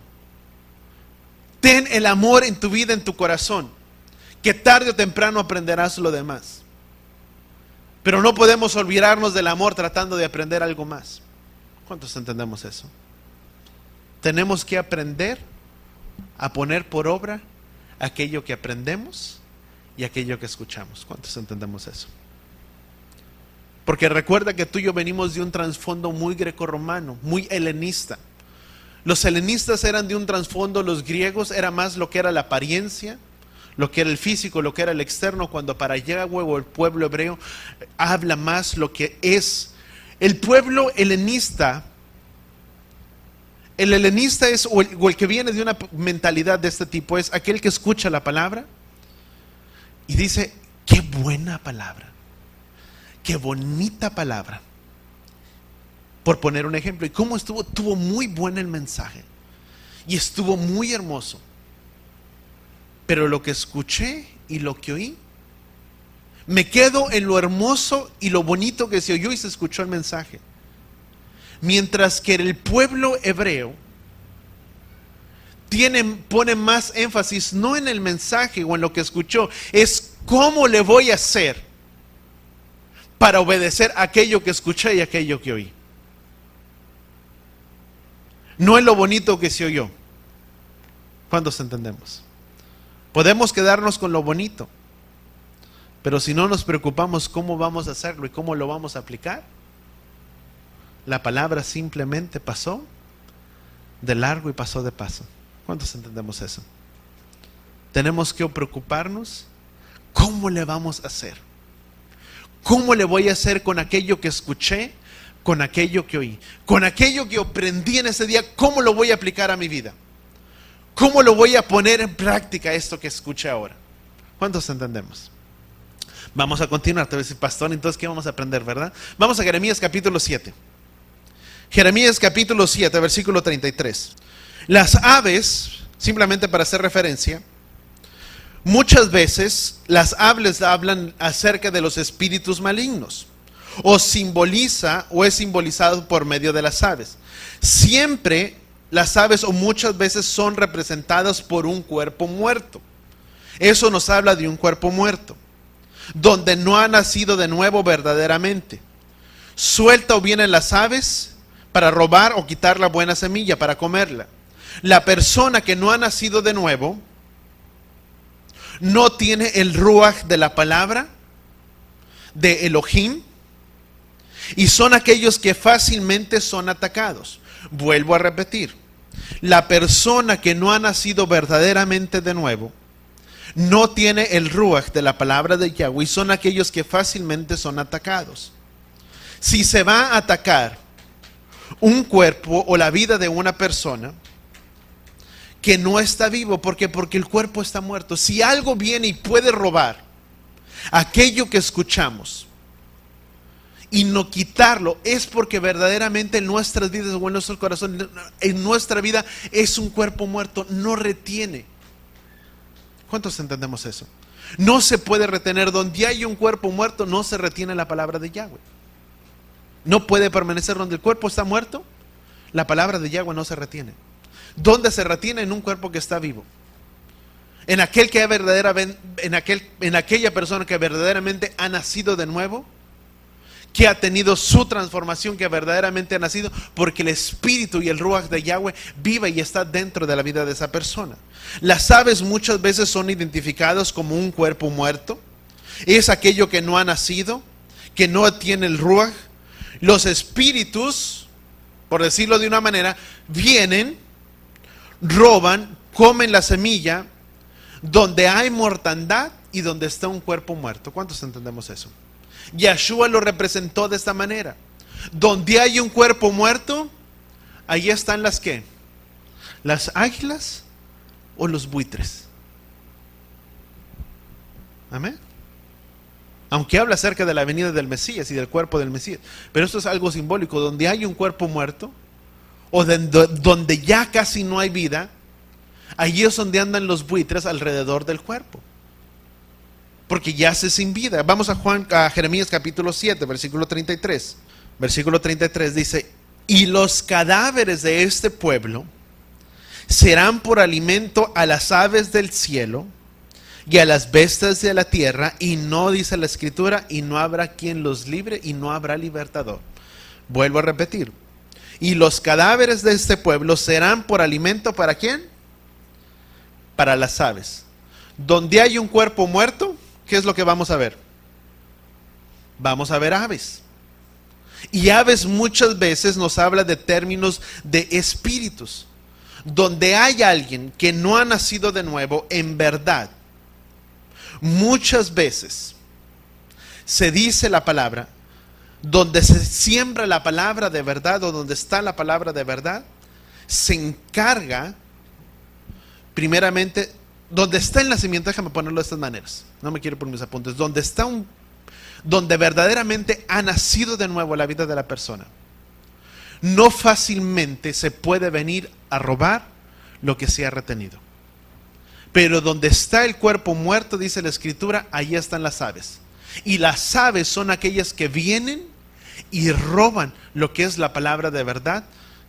Ten el amor en tu vida, en tu corazón, que tarde o temprano aprenderás lo demás. Pero no podemos olvidarnos del amor tratando de aprender algo más. ¿Cuántos entendemos eso? Tenemos que aprender a poner por obra aquello que aprendemos y aquello que escuchamos. ¿Cuántos entendemos eso? Porque recuerda que tú y yo venimos de un trasfondo muy grecorromano, muy helenista. Los helenistas eran de un trasfondo, los griegos era más lo que era la apariencia, lo que era el físico, lo que era el externo, cuando para Yahweh o el pueblo hebreo habla más lo que es. El pueblo helenista, el helenista es, o el que viene de una mentalidad de este tipo, es aquel que escucha la palabra y dice, qué buena palabra, qué bonita palabra. Por poner un ejemplo, y cómo estuvo muy bueno el mensaje y estuvo muy hermoso, pero lo que escuché y lo que oí, me quedo en lo hermoso y lo bonito que se oyó y se escuchó el mensaje. Mientras que el pueblo hebreo pone más énfasis no en el mensaje o en lo que escuchó, es cómo le voy a hacer para obedecer aquello que escuché y aquello que oí. No es lo bonito que se oyó. ¿Cuántos entendemos? Podemos quedarnos con lo bonito, pero si no nos preocupamos cómo vamos a hacerlo y cómo lo vamos a aplicar, la palabra simplemente pasó de largo y pasó de paso. ¿Cuántos entendemos eso? Tenemos que preocuparnos cómo le vamos a hacer. ¿Cómo le voy a hacer con aquello que escuché, con aquello que oí, con aquello que aprendí en ese día? ¿Cómo lo voy a aplicar a mi vida? ¿Cómo lo voy a poner en práctica esto que escuché ahora? ¿Cuántos entendemos? Vamos a continuar. Te voy a decir, pastor, entonces ¿qué vamos a aprender, verdad? Vamos a Jeremías capítulo 7. Jeremías capítulo 7, versículo 33. Las aves, simplemente para hacer referencia, muchas veces las aves hablan acerca de los espíritus malignos, o simboliza o es simbolizado por medio de las aves. Siempre las aves o muchas veces son representadas por un cuerpo muerto. Eso nos habla de un cuerpo muerto, donde no ha nacido de nuevo verdaderamente. Suelta o vienen las aves para robar o quitar la buena semilla para comerla. La persona que no ha nacido de nuevo no tiene el ruaj de la palabra de Elohim, y son aquellos que fácilmente son atacados. Vuelvo a repetir, la persona que no ha nacido verdaderamente de nuevo no tiene el ruaj de la palabra de Yahweh, y son aquellos que fácilmente son atacados. Si se va a atacar un cuerpo o la vida de una persona que no está vivo, ¿por qué? Porque el cuerpo está muerto. Si algo viene y puede robar aquello que escuchamos y no quitarlo, es porque verdaderamente en nuestras vidas o en nuestro corazón, en nuestra vida es un cuerpo muerto, no retiene. ¿Cuántos entendemos eso? No se puede retener. Donde hay un cuerpo muerto no se retiene la palabra de Yahweh. No puede permanecer donde el cuerpo está muerto. La palabra de Yahweh no se retiene. ¿Dónde se retiene? En un cuerpo que está vivo. En aquel que en aquella persona que verdaderamente ha nacido de nuevo, que ha tenido su transformación, que verdaderamente ha nacido, porque el espíritu y el ruaj de Yahweh vive y está dentro de la vida de esa persona. Las aves muchas veces son identificadas como un cuerpo muerto. Es aquello que no ha nacido, que no tiene el ruaj. Los espíritus, por decirlo de una manera, vienen, roban, comen la semilla donde hay mortandad y donde está un cuerpo muerto. ¿Cuántos entendemos eso? Yahshua lo representó de esta manera. Donde hay un cuerpo muerto, ahí están las ¿qué? Las águilas o los buitres. Amén. Aunque habla acerca de la venida del Mesías y del cuerpo del Mesías, pero esto es algo simbólico. Donde hay un cuerpo muerto o donde ya casi no hay vida, allí es donde andan los buitres alrededor del cuerpo, porque yace sin vida. Vamos a Jeremías capítulo 7, versículo 33. Versículo 33 dice: y los cadáveres de este pueblo serán por alimento a las aves del cielo y a las bestias de la tierra, y no, dice la escritura, y no habrá quien los libre, y no habrá libertador. Vuelvo a repetir: y los cadáveres de este pueblo serán por alimento, ¿para quién? Para las aves. Donde hay un cuerpo muerto, ¿qué es lo que vamos a ver? Vamos a ver aves. Y aves muchas veces nos habla de términos de espíritus. Donde hay alguien que no ha nacido de nuevo, en verdad, muchas veces se dice la palabra, donde se siembra la palabra de verdad o donde está la palabra de verdad, se encarga primeramente, donde está el nacimiento, déjame ponerlo de estas maneras, no me quiero por mis apuntes, donde verdaderamente ha nacido de nuevo la vida de la persona, no fácilmente se puede venir a robar lo que se ha retenido. Pero donde está el cuerpo muerto, dice la escritura, ahí están las aves. Y las aves son aquellas que vienen y roban lo que es la palabra de verdad,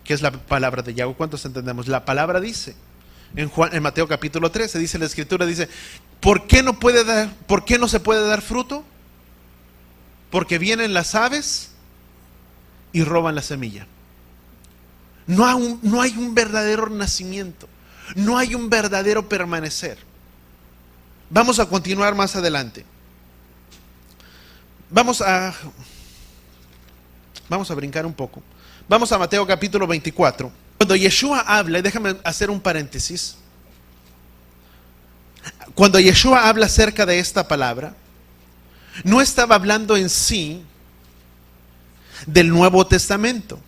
que es la palabra de Yahweh. ¿Cuántos entendemos? La palabra dice, en Mateo capítulo 13, dice la escritura, dice, ¿por qué no se puede dar fruto? Porque vienen las aves y roban la semilla. No hay un verdadero nacimiento. No hay un verdadero permanecer. Vamos a continuar más adelante. Vamos a brincar un poco. Vamos a Mateo capítulo 24. Cuando Yeshua habla, y déjame hacer un paréntesis. Cuando Yeshua habla acerca de esta palabra, no estaba hablando en sí del Nuevo Testamento.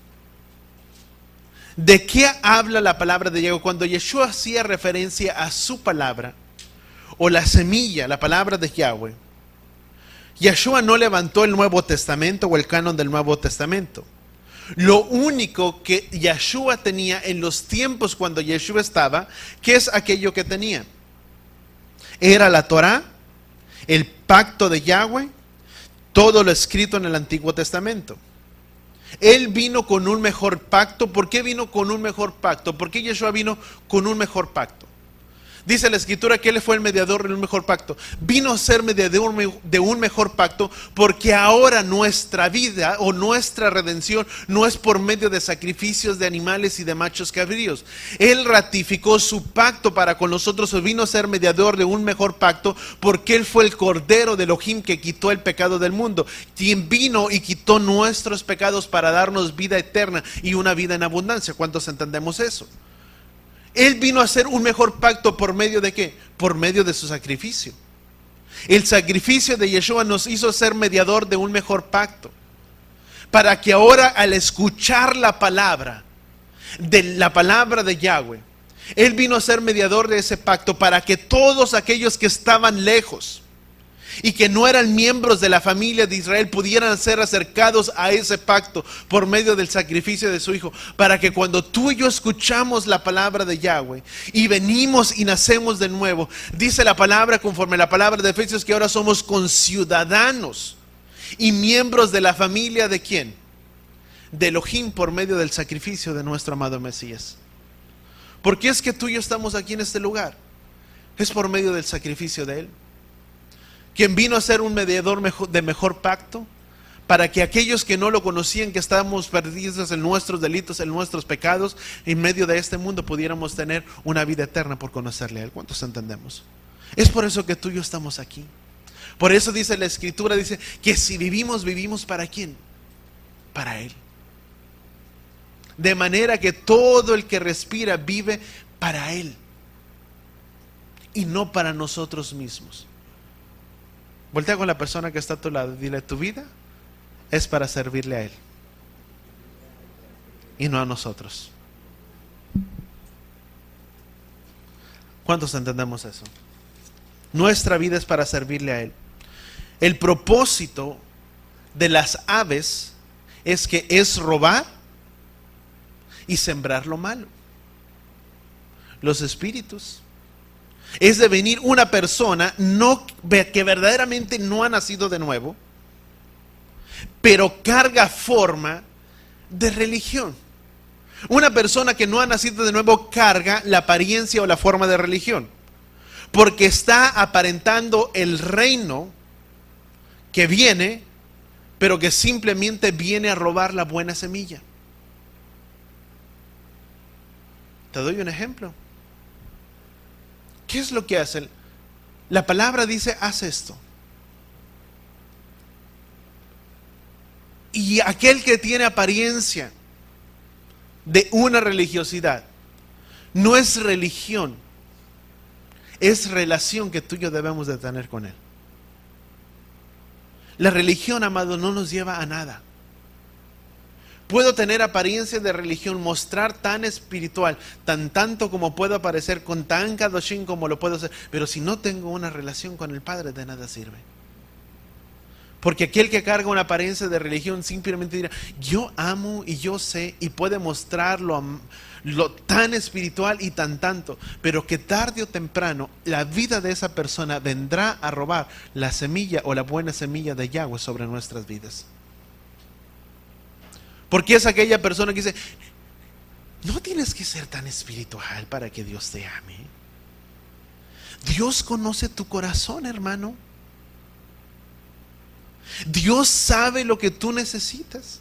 ¿De qué habla la palabra de Yahweh? Cuando Yeshua hacía referencia a su palabra, o la semilla, la palabra de Yahweh, Yeshua no levantó el Nuevo Testamento o el canon del Nuevo Testamento. Lo único que Yeshua tenía en los tiempos cuando Yeshua estaba, ¿qué es aquello que tenía? Era la Torá, el pacto de Yahweh, todo lo escrito en el Antiguo Testamento. Él vino con un mejor pacto. ¿Por qué vino con un mejor pacto? ¿Por qué Yeshua vino con un mejor pacto? Dice la Escritura que Él fue el mediador de un mejor pacto. Vino a ser mediador de un mejor pacto porque ahora nuestra vida o nuestra redención no es por medio de sacrificios de animales y de machos cabríos. Él ratificó su pacto para con nosotros. Vino a ser mediador de un mejor pacto porque Él fue el Cordero de Elohim que quitó el pecado del mundo. Quien vino y quitó nuestros pecados para darnos vida eterna y una vida en abundancia. ¿Cuántos entendemos eso? Él vino a hacer un mejor pacto por medio de ¿qué? Por medio de su sacrificio. El sacrificio de Yeshua nos hizo ser mediador de un mejor pacto. Para que ahora al escuchar la palabra de Yahweh, Él vino a ser mediador de ese pacto para que todos aquellos que estaban lejos y que no eran miembros de la familia de Israel pudieran ser acercados a ese pacto por medio del sacrificio de su Hijo, para que cuando tú y yo escuchamos la palabra de Yahweh y venimos y nacemos de nuevo, dice la palabra conforme la palabra de Efesios que ahora somos conciudadanos y miembros de la familia de ¿quién? De Elohim por medio del sacrificio de nuestro amado Mesías. ¿Por qué es que tú y yo estamos aquí en este lugar? Es por medio del sacrificio de Él. Quien vino a ser un mediador de mejor pacto, para que aquellos que no lo conocían, que estábamos perdidos en nuestros delitos, en nuestros pecados, en medio de este mundo pudiéramos tener una vida eterna por conocerle a Él. ¿Cuántos entendemos? Es por eso que tú y yo estamos aquí. Por eso dice la Escritura, dice que si vivimos, vivimos ¿para quién? Para Él. De manera que todo el que respira vive para Él y no para nosotros mismos. Voltea con la persona que está a tu lado y dile: tu vida es para servirle a Él y no a nosotros. ¿Cuántos entendemos eso? Nuestra vida es para servirle a Él. El propósito de las aves es robar y sembrar lo malo. Los espíritus es de venir una persona que verdaderamente no ha nacido de nuevo, pero carga forma de religión. Una persona que no ha nacido de nuevo carga la apariencia o la forma de religión, porque está aparentando el reino que viene, pero que simplemente viene a robar la buena semilla. Te doy un ejemplo. ¿Qué es lo que hace? La palabra dice: haz esto. Y aquel que tiene apariencia de una religiosidad, no es religión, es relación que tú y yo debemos de tener con Él. La religión, amado, no nos lleva a nada. Puedo tener apariencia de religión, mostrar tan espiritual, tanto como puedo parecer, con tan kadoshim como lo puedo hacer, pero si no tengo una relación con el Padre, de nada sirve. Porque aquel que carga una apariencia de religión simplemente dirá: yo amo y yo sé, y puede mostrar lo tan espiritual y tanto, pero que tarde o temprano la vida de esa persona vendrá a robar la semilla o la buena semilla de Yahweh sobre nuestras vidas. Porque es aquella persona que dice: no tienes que ser tan espiritual para que Dios te ame. Dios conoce tu corazón, hermano. Dios sabe lo que tú necesitas.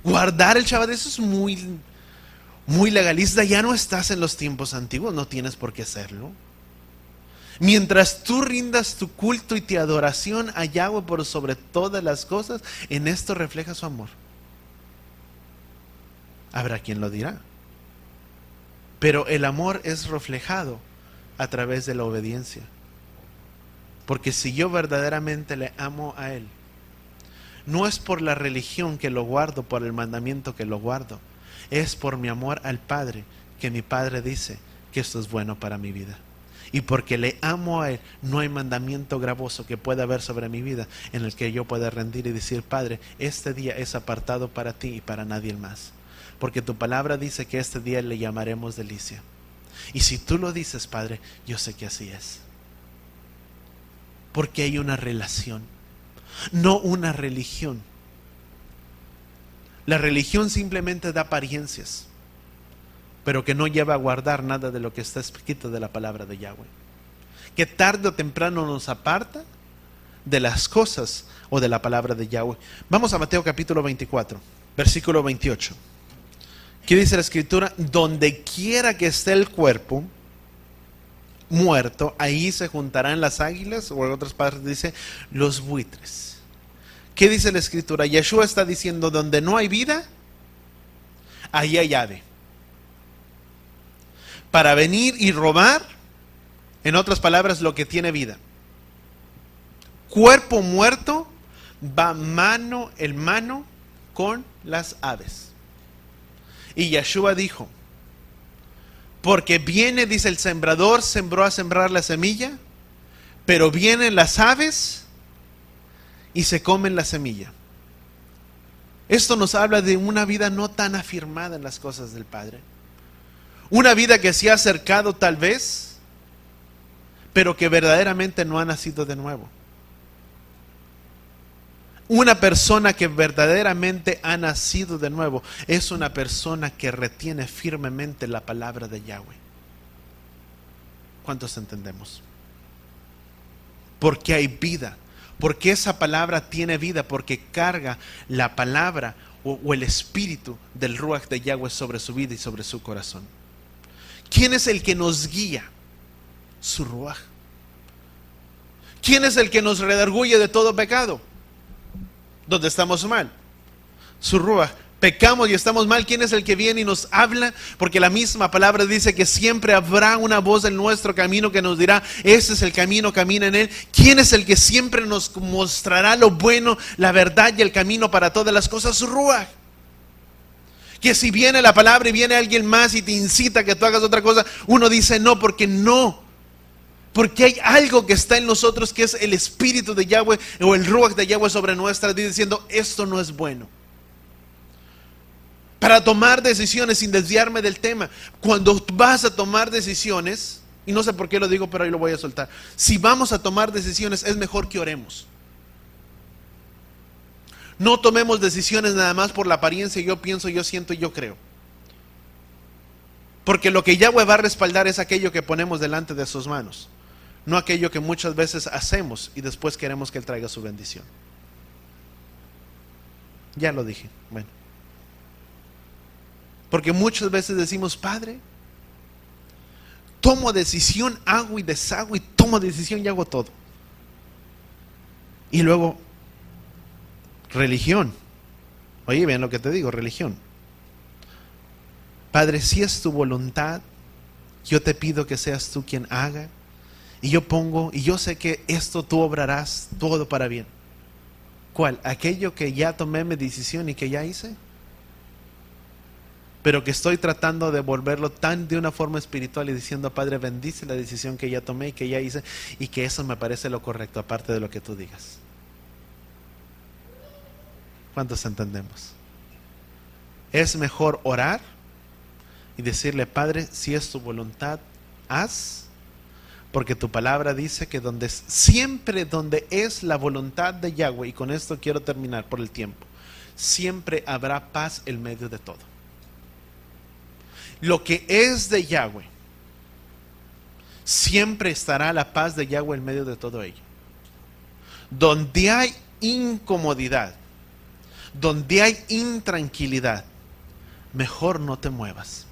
Guardar el Shabbat, eso es muy muy legalista, ya no estás en los tiempos antiguos, no tienes por qué serlo. Mientras tú rindas tu culto y tu adoración a Yahweh por sobre todas las cosas, en esto refleja su amor. Habrá quien lo dirá. Pero el amor es reflejado a través de la obediencia. Porque si yo verdaderamente le amo a Él, no es por la religión que lo guardo, por el mandamiento que lo guardo, es por mi amor al Padre, que mi Padre dice que esto es bueno para mi vida. Y porque le amo a Él, no hay mandamiento gravoso que pueda haber sobre mi vida en el que yo pueda rendir y decir: Padre, este día es apartado para ti y para nadie más. Porque tu palabra dice que este día le llamaremos delicia. Y si tú lo dices, Padre, yo sé que así es. Porque hay una relación, no una religión. La religión simplemente da apariencias, pero que no lleva a guardar nada de lo que está escrito de la palabra de Yahweh. Que tarde o temprano nos aparta de las cosas o de la palabra de Yahweh. Vamos a Mateo capítulo 24, versículo 28. ¿Qué dice la escritura? Donde quiera que esté el cuerpo muerto, ahí se juntarán las águilas, o en otras partes dice los buitres. ¿Qué dice la escritura? Yeshua está diciendo: donde no hay vida, ahí hay ave. Para venir y robar, en otras palabras, lo que tiene vida. Cuerpo muerto va mano en mano con las aves. Y Yeshua dijo: porque viene, dice, el sembrador sembró a sembrar la semilla, pero vienen las aves y se comen la semilla. Esto nos habla de una vida no tan afirmada en las cosas del Padre. Una vida que se ha acercado tal vez, pero que verdaderamente no ha nacido de nuevo. Una persona que verdaderamente ha nacido de nuevo es una persona que retiene firmemente la palabra de Yahweh. ¿Cuántos entendemos? Porque hay vida, porque esa palabra tiene vida, porque carga la palabra o el espíritu del Ruach de Yahweh sobre su vida y sobre su corazón. ¿Quién es el que nos guía? Su Ruach. ¿Quién es el que nos redarguye de todo pecado? Donde estamos mal, su Ruach. Pecamos y estamos mal, ¿quién es el que viene y nos habla? Porque la misma palabra dice que siempre habrá una voz en nuestro camino que nos dirá: ese es el camino, camina en él. ¿Quién es el que siempre nos mostrará lo bueno, la verdad y el camino para todas las cosas? Su Ruach. Que si viene la palabra y viene alguien más y te incita a que tú hagas otra cosa, uno dice no, porque no. Porque hay algo que está en nosotros, que es el espíritu de Yahweh o el Ruach de Yahweh sobre nuestra vida, diciendo: esto no es bueno. Para tomar decisiones, sin desviarme del tema, cuando vas a tomar decisiones, y no sé por qué lo digo, pero ahí lo voy a soltar. Si vamos a tomar decisiones, es mejor que oremos. No tomemos decisiones nada más por la apariencia: yo pienso, yo siento y yo creo. Porque lo que Yahweh va a respaldar es aquello que ponemos delante de sus manos, no aquello que muchas veces hacemos y después queremos que Él traiga su bendición. Ya lo dije. Bueno. Porque muchas veces decimos: Padre, tomo decisión, hago y deshago, y tomo decisión y hago todo. Y luego, religión. Oye, bien lo que te digo, religión. Padre, si es tu voluntad, yo te pido que seas tú quien haga. Y yo pongo, y yo sé que esto tú obrarás todo para bien. ¿Cuál? Aquello que ya tomé mi decisión y que ya hice, pero que estoy tratando de volverlo tan de una forma espiritual y diciendo: Padre, bendice la decisión que ya tomé y que ya hice, y que eso me parece lo correcto, aparte de lo que tú digas. ¿Cuántos entendemos? Es mejor orar y decirle: Padre, si es tu voluntad, haz. Porque tu palabra dice que siempre donde es la voluntad de Yahweh, y con esto quiero terminar por el tiempo, siempre habrá paz en medio de todo. Lo que es de Yahweh, siempre estará la paz de Yahweh en medio de todo ello. Donde hay incomodidad, donde hay intranquilidad, mejor no te muevas.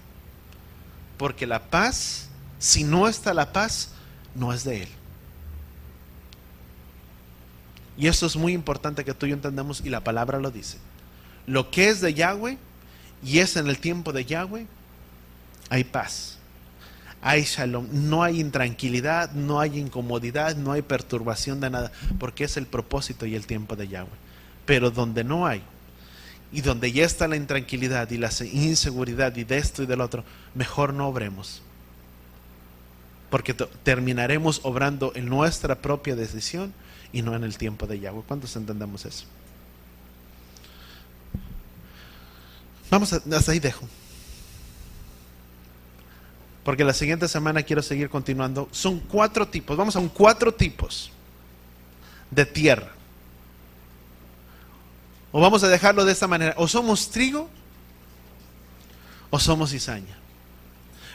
Porque la paz, si no está la paz, no es de Él. Y esto es muy importante que tú y yo entendamos, y la palabra lo dice. Lo que es de Yahweh, y es en el tiempo de Yahweh, hay paz, hay shalom, no hay intranquilidad, no hay incomodidad, no hay perturbación de nada, porque es el propósito y el tiempo de Yahweh. Pero donde no hay, y donde ya está la intranquilidad y la inseguridad y de esto y del otro, mejor no obremos, porque terminaremos obrando en nuestra propia decisión y no en el tiempo de Yahweh. ¿Cuántos entendemos eso? Hasta ahí dejo, porque la siguiente semana quiero seguir continuando. Son 4 tipos, vamos a 4 tipos de tierra. O vamos a dejarlo de esta manera: o somos trigo o somos cizaña.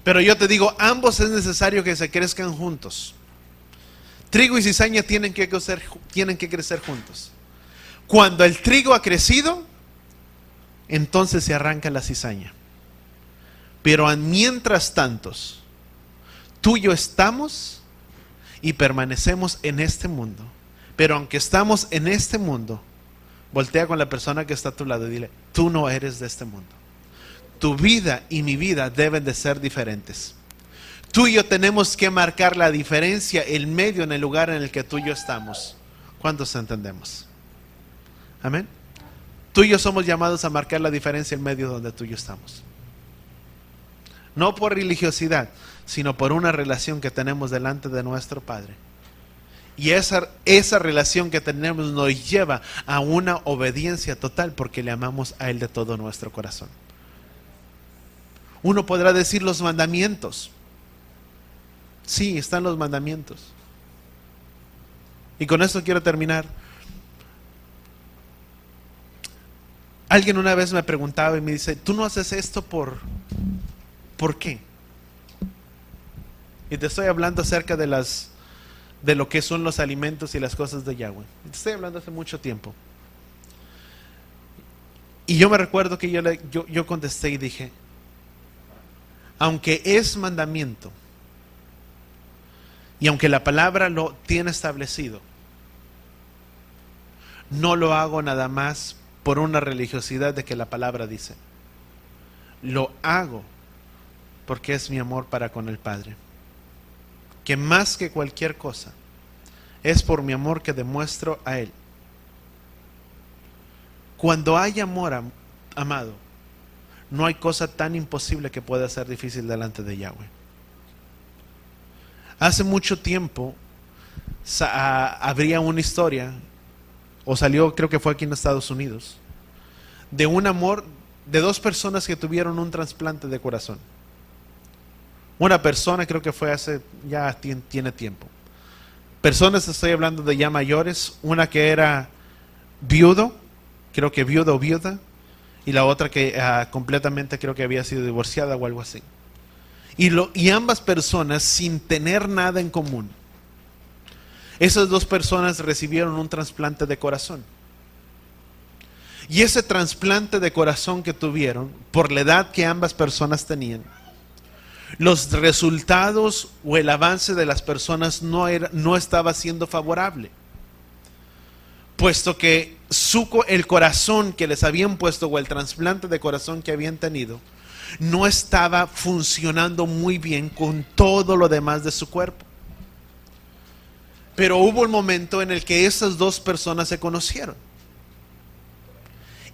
Pero yo te digo, ambos es necesario que se crezcan juntos. Trigo y cizaña tienen que crecer juntos. Cuando el trigo ha crecido, entonces se arranca la cizaña. Pero mientras tanto, tú y yo estamos y permanecemos en este mundo. Pero aunque estamos en este mundo, voltea con la persona que está a tu lado y dile: tú no eres de este mundo. Tu vida y mi vida deben de ser diferentes. Tú y yo tenemos que marcar la diferencia, el medio, en el lugar en el que tú y yo estamos. ¿Cuántos entendemos? Amén. Tú y yo somos llamados a marcar la diferencia, el medio donde tú y yo estamos. No por religiosidad, sino por una relación que tenemos delante de nuestro Padre. Y esa relación que tenemos nos lleva a una obediencia total, porque le amamos a Él de todo nuestro corazón. Uno podrá decir los mandamientos. Sí, están los mandamientos. Y con esto quiero terminar. Alguien una vez me preguntaba y me dice: ¿tú no haces esto ¿por qué? Y te estoy hablando acerca de lo que son los alimentos y las cosas de Yahweh. Te estoy hablando hace mucho tiempo. Y yo me recuerdo que yo contesté y dije: aunque es mandamiento, y aunque la palabra lo tiene establecido, no lo hago nada más por una religiosidad de que la palabra dice. Lo hago porque es mi amor para con el Padre. Que más que cualquier cosa, es por mi amor que demuestro a Él. Cuando hay amor, amado, no hay cosa tan imposible que pueda ser difícil delante de Yahweh. Hace mucho tiempo habría una historia, o salió, creo que fue aquí en Estados Unidos, de un amor de 2 personas que tuvieron un trasplante de corazón. Una persona, creo que fue ya tiene tiempo. Personas, estoy hablando de ya mayores, una que era viudo, creo que viuda o viuda, y la otra que completamente creo que había sido divorciada o algo así. Y ambas personas sin tener nada en común. Esas 2 personas recibieron un trasplante de corazón. Y ese trasplante de corazón que tuvieron, por la edad que ambas personas tenían, los resultados o el avance de las personas no estaba siendo favorable, puesto que el corazón que les habían puesto, o el trasplante de corazón que habían tenido, no estaba funcionando muy bien con todo lo demás de su cuerpo. Pero hubo un momento en el que esas 2 personas se conocieron.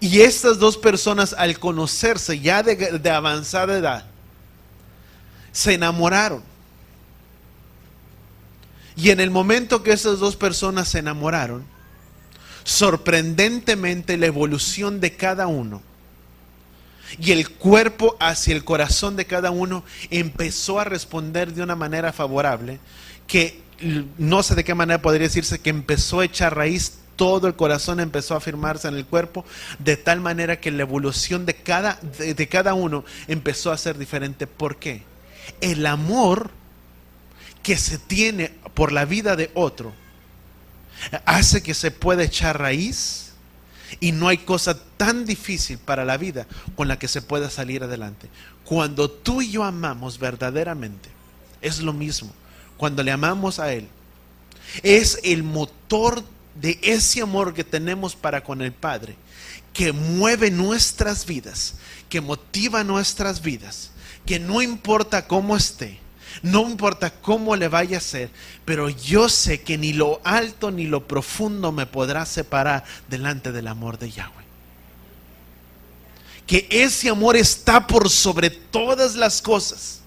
Y estas 2 personas, al conocerse ya de avanzada edad, se enamoraron. Y en el momento que esas 2 personas se enamoraron, sorprendentemente la evolución de cada uno y el cuerpo hacia el corazón de cada uno empezó a responder de una manera favorable, que no sé de qué manera podría decirse que empezó a echar raíz. Todo el corazón empezó a afirmarse en el cuerpo, de tal manera que la evolución de cada uno empezó a ser diferente. ¿Por qué? El amor que se tiene por la vida de otro hace que se pueda echar raíz Y no hay cosa tan difícil para la vida con la que se pueda salir adelante. Cuando tú y yo amamos verdaderamente, es lo mismo. Cuando le amamos a Él, es el motor de ese amor que tenemos para con el Padre, que mueve nuestras vidas, que motiva nuestras vidas, que no importa cómo esté, no importa cómo le vaya a ser, pero yo sé que ni lo alto ni lo profundo me podrá separar delante del amor de Yahweh. Que ese amor está por sobre todas las cosas.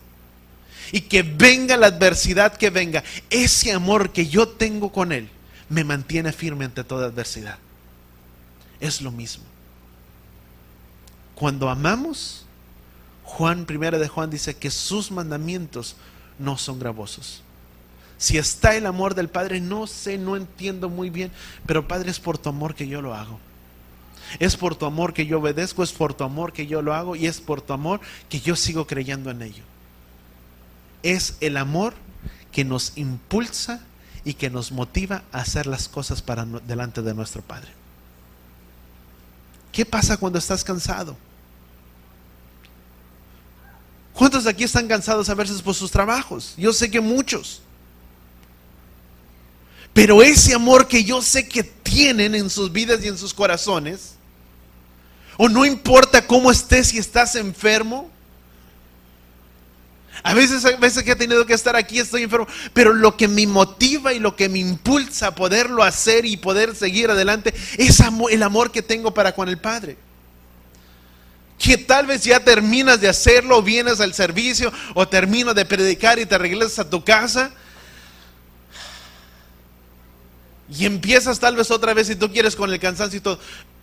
Y que venga la adversidad que venga, ese amor que yo tengo con Él me mantiene firme ante toda adversidad. Es lo mismo. Cuando amamos, Primera de Juan dice que sus mandamientos no son gravosos. Si está el amor del Padre, no sé, no entiendo muy bien, pero Padre, es por tu amor que yo lo hago. Es por tu amor que yo obedezco, es por tu amor que yo lo hago y es por tu amor que yo sigo creyendo en ello. Es el amor que nos impulsa y que nos motiva a hacer las cosas delante de nuestro Padre. ¿Qué pasa cuando estás cansado? ¿Cuántos de aquí están cansados a veces por sus trabajos? Yo sé que muchos. Pero ese amor que yo sé que tienen en sus vidas y en sus corazones, o no importa cómo estés, si estás enfermo, a veces que he tenido que estar aquí, estoy enfermo, pero lo que me motiva y lo que me impulsa a poderlo hacer y poder seguir adelante es el amor que tengo para con el Padre. Que tal vez ya terminas de hacerlo, o vienes al servicio, o termino de predicar y te regresas a tu casa y empiezas tal vez otra vez si tú quieres con el cansancio y todo,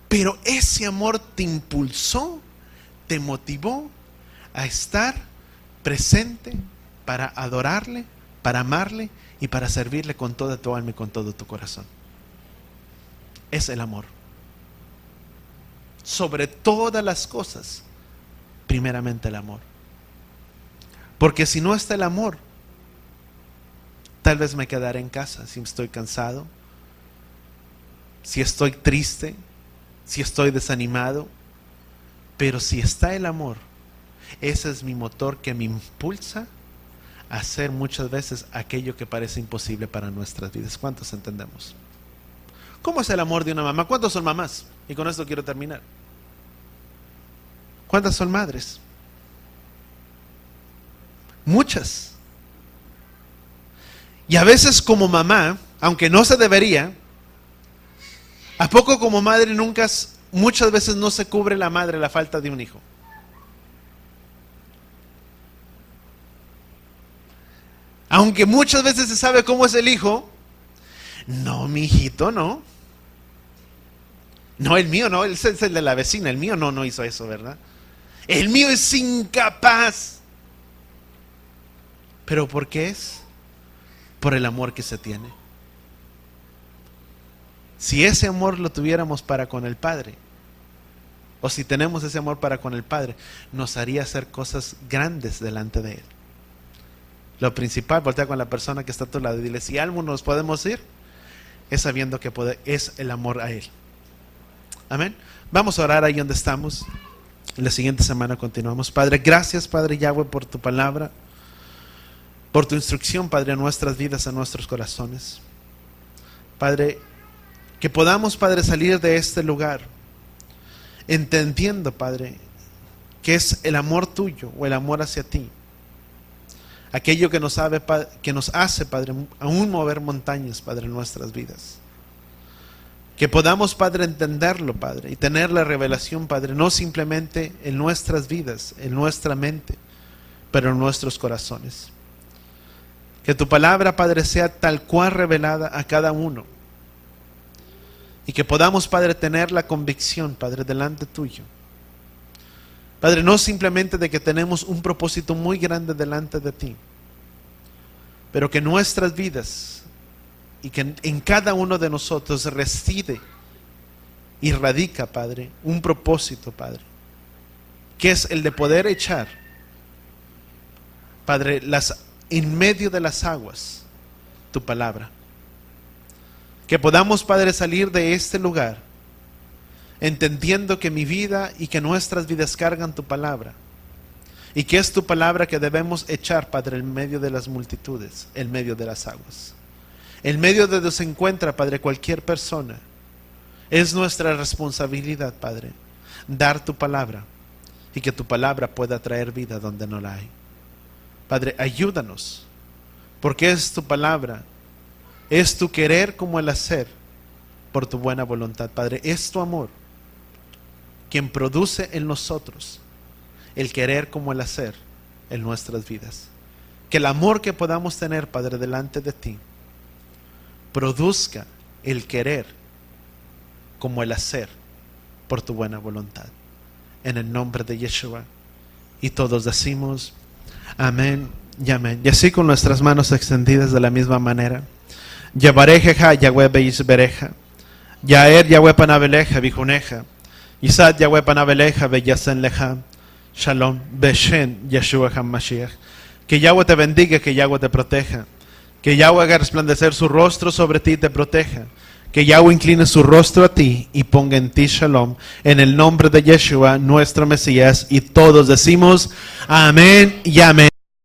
pero ese amor te impulsó, te motivó a estar presente para adorarle, para amarle y para servirle con toda tu alma y con todo tu corazón. Es el amor. Sobre todas las cosas, primeramente el amor. Porque si no está el amor, tal vez me quedaré en casa si estoy cansado, si estoy triste, si estoy desanimado. Pero si está el amor, ese es mi motor que me impulsa a hacer muchas veces aquello que parece imposible para nuestras vidas. ¿Cuántos entendemos? ¿Cómo es el amor de una mamá? ¿Cuántos son mamás? Y con esto quiero terminar. ¿Cuántas son madres? Muchas. Y a veces como mamá, aunque no se debería, ¿a poco como madre muchas veces no se cubre la madre la falta de un hijo? Aunque muchas veces se sabe cómo es el hijo, no, mi hijito, no. No, el mío no, ese es el de la vecina, el mío no hizo eso, ¿verdad? El mío es incapaz. ¿Pero por qué es? Por el amor que se tiene. Si ese amor lo tuviéramos para con el Padre, o si tenemos ese amor para con el Padre, nos haría hacer cosas grandes delante de Él. Lo principal, voltea con la persona que está a tu lado y dile, si algo nos podemos ir, es sabiendo que es el amor a Él. Amén. Vamos a orar ahí donde estamos. La siguiente semana continuamos. Padre, gracias, Padre Yahweh, por tu palabra, por tu instrucción, Padre, a nuestras vidas, a nuestros corazones. Padre, que podamos, Padre, salir de este lugar entendiendo, Padre, que es el amor tuyo o el amor hacia ti. Aquello que nos hace, Padre, aún mover montañas, Padre, en nuestras vidas. Que podamos, Padre, entenderlo, Padre, y tener la revelación, Padre, no simplemente en nuestras vidas, en nuestra mente, pero en nuestros corazones. Que tu palabra, Padre, sea tal cual revelada a cada uno. Y que podamos, Padre, tener la convicción, Padre, delante tuyo. Padre, no simplemente de que tenemos un propósito muy grande delante de ti, pero que nuestras vidas y que en cada uno de nosotros reside y radica, Padre, un propósito, Padre, que es el de poder echar, Padre, en medio de las aguas, tu palabra. Que podamos, Padre, salir de este lugar entendiendo que mi vida y que nuestras vidas cargan tu palabra. Y que es tu palabra que debemos echar, Padre, en medio de las multitudes, en medio de las aguas. En medio de donde se encuentra, Padre, cualquier persona. Es nuestra responsabilidad, Padre, dar tu palabra y que tu palabra pueda traer vida donde no la hay. Padre, ayúdanos, porque es tu palabra, es tu querer como el hacer por tu buena voluntad. Padre, es tu amor quien produce en nosotros el querer como el hacer en nuestras vidas. Que el amor que podamos tener, Padre, delante de ti, produzca el querer como el hacer por tu buena voluntad. En el nombre de Yeshua. Y todos decimos amén y amén. Y así con nuestras manos extendidas de la misma manera. Yabarejeja, Yahweh Beisbereja. Yaer, Yahweh Panabeleja, Bijuneja. Yisad, Yahweh Panabeleja, Beyasen Leja. Shalom, Beshen, Yeshua HaMashiach. Que Yahweh te bendiga, que Yahweh te proteja. Que Yahweh haga resplandecer su rostro sobre ti y te proteja. Que Yahweh incline su rostro a ti y ponga en ti Shalom. En el nombre de Yeshua, nuestro Mesías. Y todos decimos amén y amén.